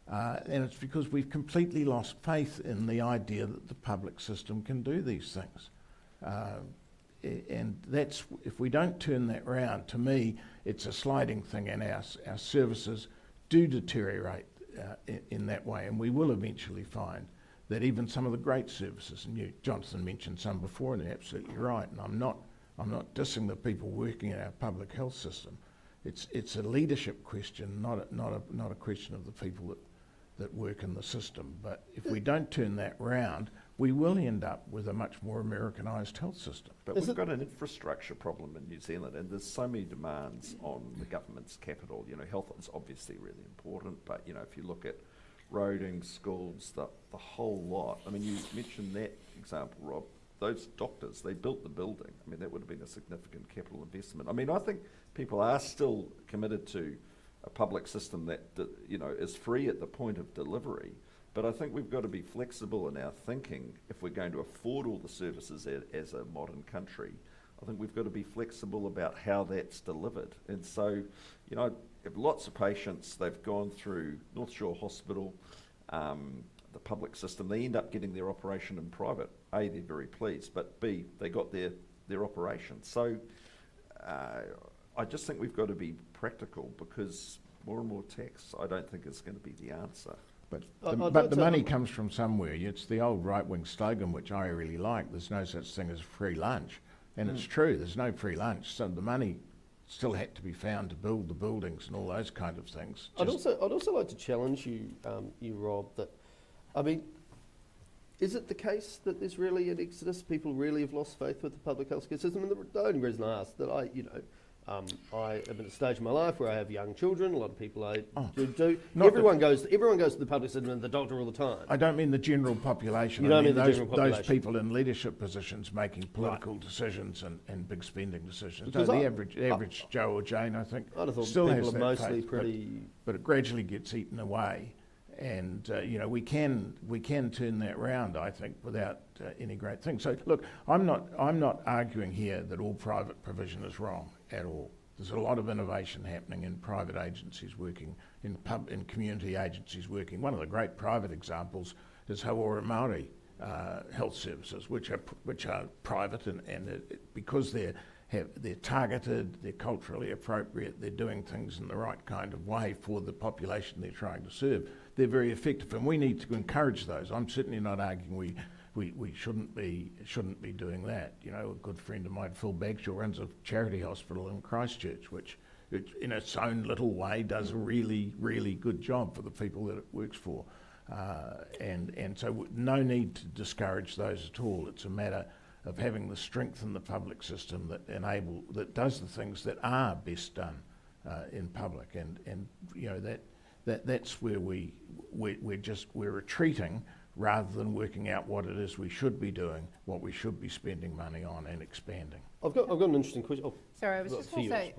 And it's because we've completely lost faith in the idea that the public system can do these things. And that's, if we don't turn that round, to me, it's a sliding thing, and our services do deteriorate in that way. And we will eventually find that even some of the great services, and Jonathan mentioned some before, and they're absolutely right, and I'm not dissing the people working in our public health system. It's a leadership question, not a question of the people that work in the system. But if we don't turn that round, we will end up with a much more Americanised health system. But we've got an infrastructure problem in New Zealand, and there's so many demands on the government's capital. You know, health is obviously really important, but you know, if you look at roading, schools, the whole lot. I mean, you mentioned that example, Rob. Those doctors, they built the building. I mean, that would have been a significant capital investment. I mean, I think people are still committed to a public system that you know, is free at the point of delivery. But I think we've got to be flexible in our thinking if we're going to afford all the services as a modern country. I think we've got to be flexible about how that's delivered. And so, you know, I have lots of patients, they've gone through North Shore Hospital, the public system, they end up getting their operation in private. A, they're very pleased, but B, they got their operation. So I just think we've got to be practical, because more and more tax, I don't think is going to be the answer. But the money comes from somewhere. It's the old right-wing slogan, which I really like. There's no such thing as free lunch. And it's true, there's no free lunch. So the money still had to be found to build the buildings and all those kind of things. I'd also like to challenge you, Rob, that, I mean, is it the case that there's really an exodus? People really have lost faith with the public healthcare system? And the only reason I ask that I am at a stage in my life where I have young children. A lot of people do. Everyone goes to the public system and the doctor all the time. I don't mean the general population. You don't mean those, general population. Those people in leadership positions making political decisions and big spending decisions. Because the average Joe or Jane, I think, I'd have thought still people has are that mostly faith, pretty. but it gradually gets eaten away. And we can turn that round, I think, without any great thing. So look, I'm not arguing here that all private provision is wrong at all. There's a lot of innovation happening in private agencies working, in community agencies working. One of the great private examples is Hauora Māori health services, which are private, and because they're targeted, they're culturally appropriate, they're doing things in the right kind of way for the population they're trying to serve. They're very effective, and we need to encourage those. I'm certainly not arguing we shouldn't be doing that. You know, a good friend of mine, Phil Bagshaw, runs a charity hospital in Christchurch, which in its own little way does a really, really good job for the people that it works for. And so no need to discourage those at all. It's a matter of having the strength in the public system that does the things that are best done in public. And you know, that's where we're retreating, rather than working out what it is we should be doing, what we should be spending money on and expanding. I've got an interesting question. Oh, sorry, I was just going to say,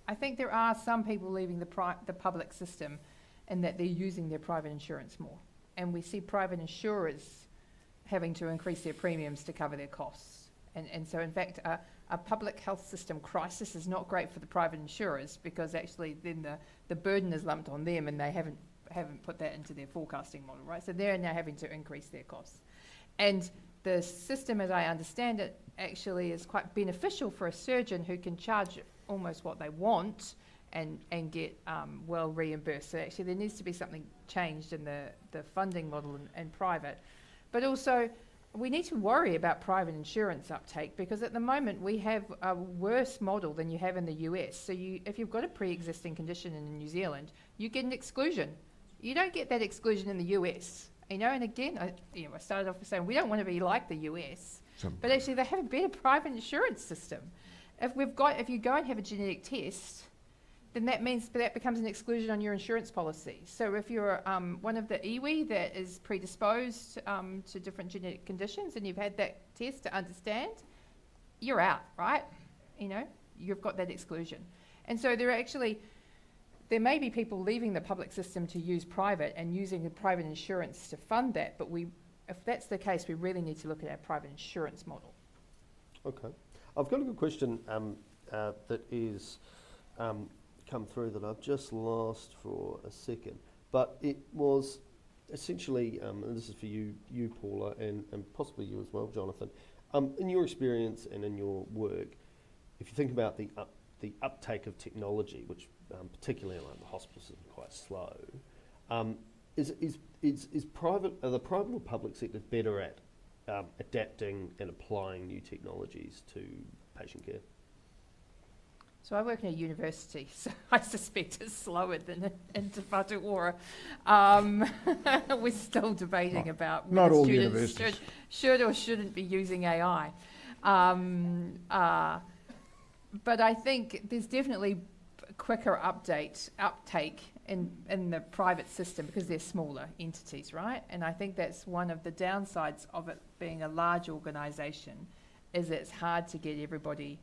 I think there are some people leaving the public system in that they're using their private insurance more. And we see private insurers having to increase their premiums to cover their costs. And so, in fact, a public health system crisis is not great for the private insurers, because actually then the burden is lumped on them, and they haven't put that into their forecasting model, right? So they're now having to increase their costs. And the system, as I understand it, actually is quite beneficial for a surgeon who can charge almost what they want and get well reimbursed. So actually there needs to be something changed in the funding model in private. But also, we need to worry about private insurance uptake, because at the moment we have a worse model than you have in the US. So if you've got a pre-existing condition in New Zealand, you get an exclusion. You don't get that exclusion in the US, you know. And again, I started off with saying we don't want to be like the US, but actually they have a better private insurance system. If you go and have a genetic test, then that means that becomes an exclusion on your insurance policy. So if you're one of the iwi that is predisposed to different genetic conditions, and you've had that test to understand, you're out, right? You know, you've got that exclusion. And so there may be people leaving the public system to use private and using the private insurance to fund that, but if that's the case, we really need to look at our private insurance model. Okay. I've got a good question that is come through that I've just lost for a second, but it was essentially, and this is for you, Paula, and possibly you as well, Jonathan. In your experience and in your work, if you think about the uptake of technology, which particularly around the hospitals is quite slow, are the private or public sector better at adapting and applying new technologies to patient care? So I work in a university, so I suspect it's slower than in Te Whatu Ora. We're still debating about not whether all students universities. should or shouldn't be using AI. But I think there's definitely quicker uptake in the private system because they're smaller entities, right? And I think that's one of the downsides of it being a large organisation, is it's hard to get everybody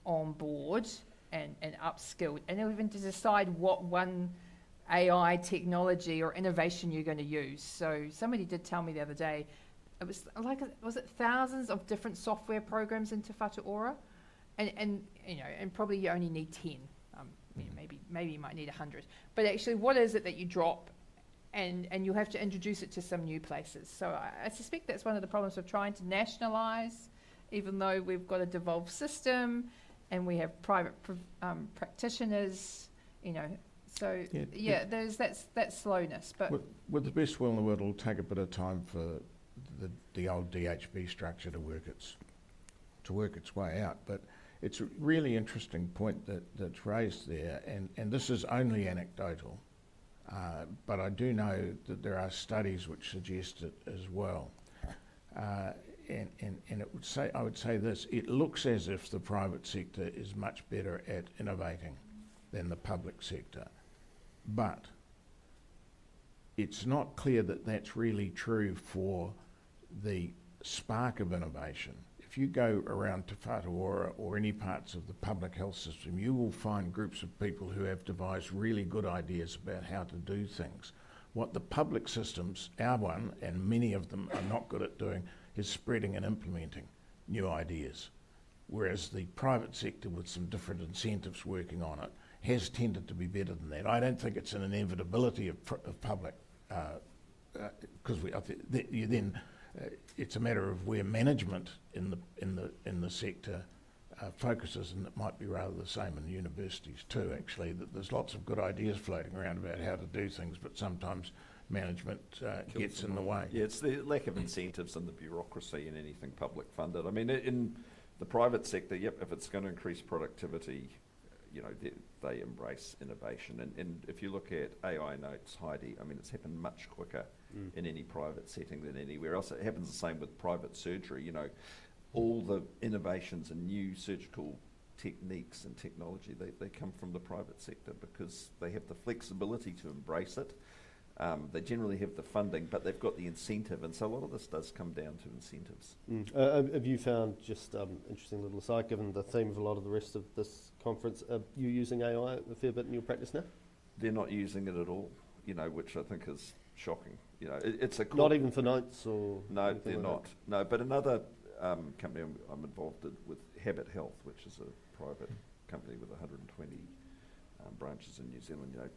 on board and upskilled, and even to decide what one AI technology or innovation you're going to use. So somebody did tell me the other day, it was like, was it thousands of different software programs in Te Whatu Ora? And you know, and probably you only need 10. You know, maybe you might need 100. But actually, what is it that you drop, and you have to introduce it to some new places? So I suspect that's one of the problems of trying to nationalise, even though we've got a devolved system, and we have private practitioners. You know, so there's that slowness. But with the best will in the world, it'll take a bit of time for the old DHB structure to work its way out. But it's a really interesting point that's raised there, and this is only anecdotal, but I do know that there are studies which suggest it as well. And I would say this: it looks as if the private sector is much better at innovating than the public sector, but it's not clear that that's really true for the spark of innovation. If you go around Te Whatu Ora or any parts of the public health system, you will find groups of people who have devised really good ideas about how to do things. What the public systems, our one, and many of them are not good at doing, is spreading and implementing new ideas. Whereas the private sector, with some different incentives working on it, has tended to be better than that. I don't think it's an inevitability of public, because it's a matter of where management in the sector focuses, and it might be rather the same in universities too, actually, that there's lots of good ideas floating around about how to do things, but sometimes management gets in the way. Yeah, it's the lack of incentives and the bureaucracy in anything public funded. I mean, in the private sector, yep, if it's going to increase productivity, you know, they embrace innovation. And if you look at AI notes, Heidi, I mean, it's happened much quicker in any private setting than anywhere else. It happens the same with private surgery. You know, all the innovations and new surgical techniques and technology, they come from the private sector because they have the flexibility to embrace it. They generally have the funding, but they've got the incentive, and so a lot of this does come down to incentives. Have you found, just interesting little aside, given the theme of a lot of the rest of this conference, are you using AI a fair bit in your practice now? They're not using it at all, you know, which I think is shocking. You know, it's a not even for notes or no, they're like not. That? No, but another company I'm involved with, Habit Health, which is a private company with 120 branches in New Zealand. You know,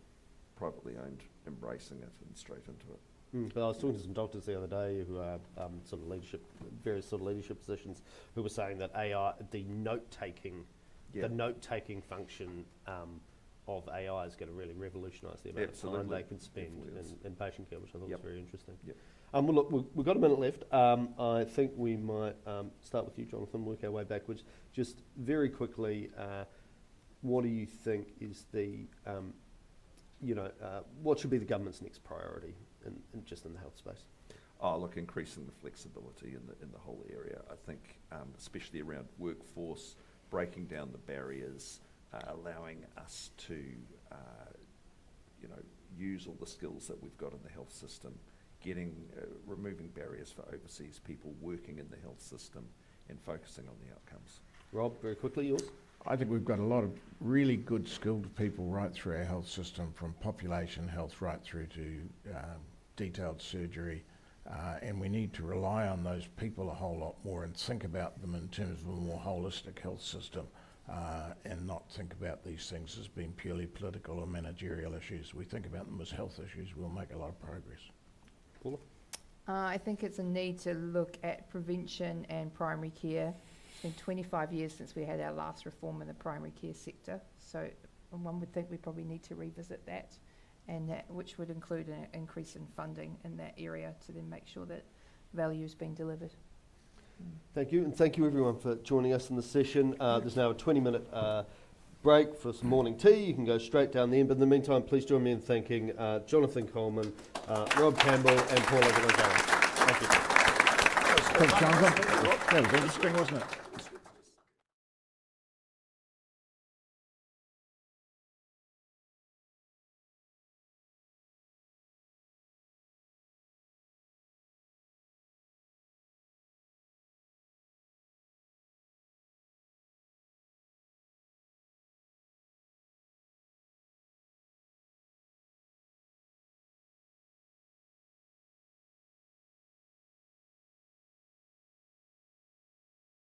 privately owned, embracing it and straight into it. But I was talking to some doctors the other day who are sort of leadership, various sort of leadership positions, who were saying that AI, the note-taking function of AI is going to really revolutionise the amount of time they can spend in patient care, which I thought was very interesting. Well, look, we've got a minute left. I think we might start with you, Jonathan, work our way backwards. Just very quickly, what do you think is the what should be the government's next priority in the health space? Oh, look, increasing the flexibility in the whole area. I think, especially around workforce, breaking down the barriers, allowing us to, use all the skills that we've got in the health system, removing barriers for overseas people working in the health system, and focusing on the outcomes. Rob, very quickly, yours. I think we've got a lot of really good skilled people right through our health system, from population health right through to detailed surgery, and we need to rely on those people a whole lot more and think about them in terms of a more holistic health system and not think about these things as being purely political or managerial issues. We think about them as health issues, we'll make a lot of progress. Paula? I think it's a need to look at prevention and primary care. It's been 25 years since we had our last reform in the primary care sector, so one would think we probably need to revisit that, and that which would include an increase in funding in that area to then make sure that value is being delivered. Thank you, and thank you everyone for joining us in this session. There's now a 20-minute break for some morning tea. You can go straight down the end, but in the meantime, please join me in thanking Jonathan Coleman, Rob Campbell, and Paula Gonzalez. Thank you. Thanks, Jonathan. That was interesting, wasn't it?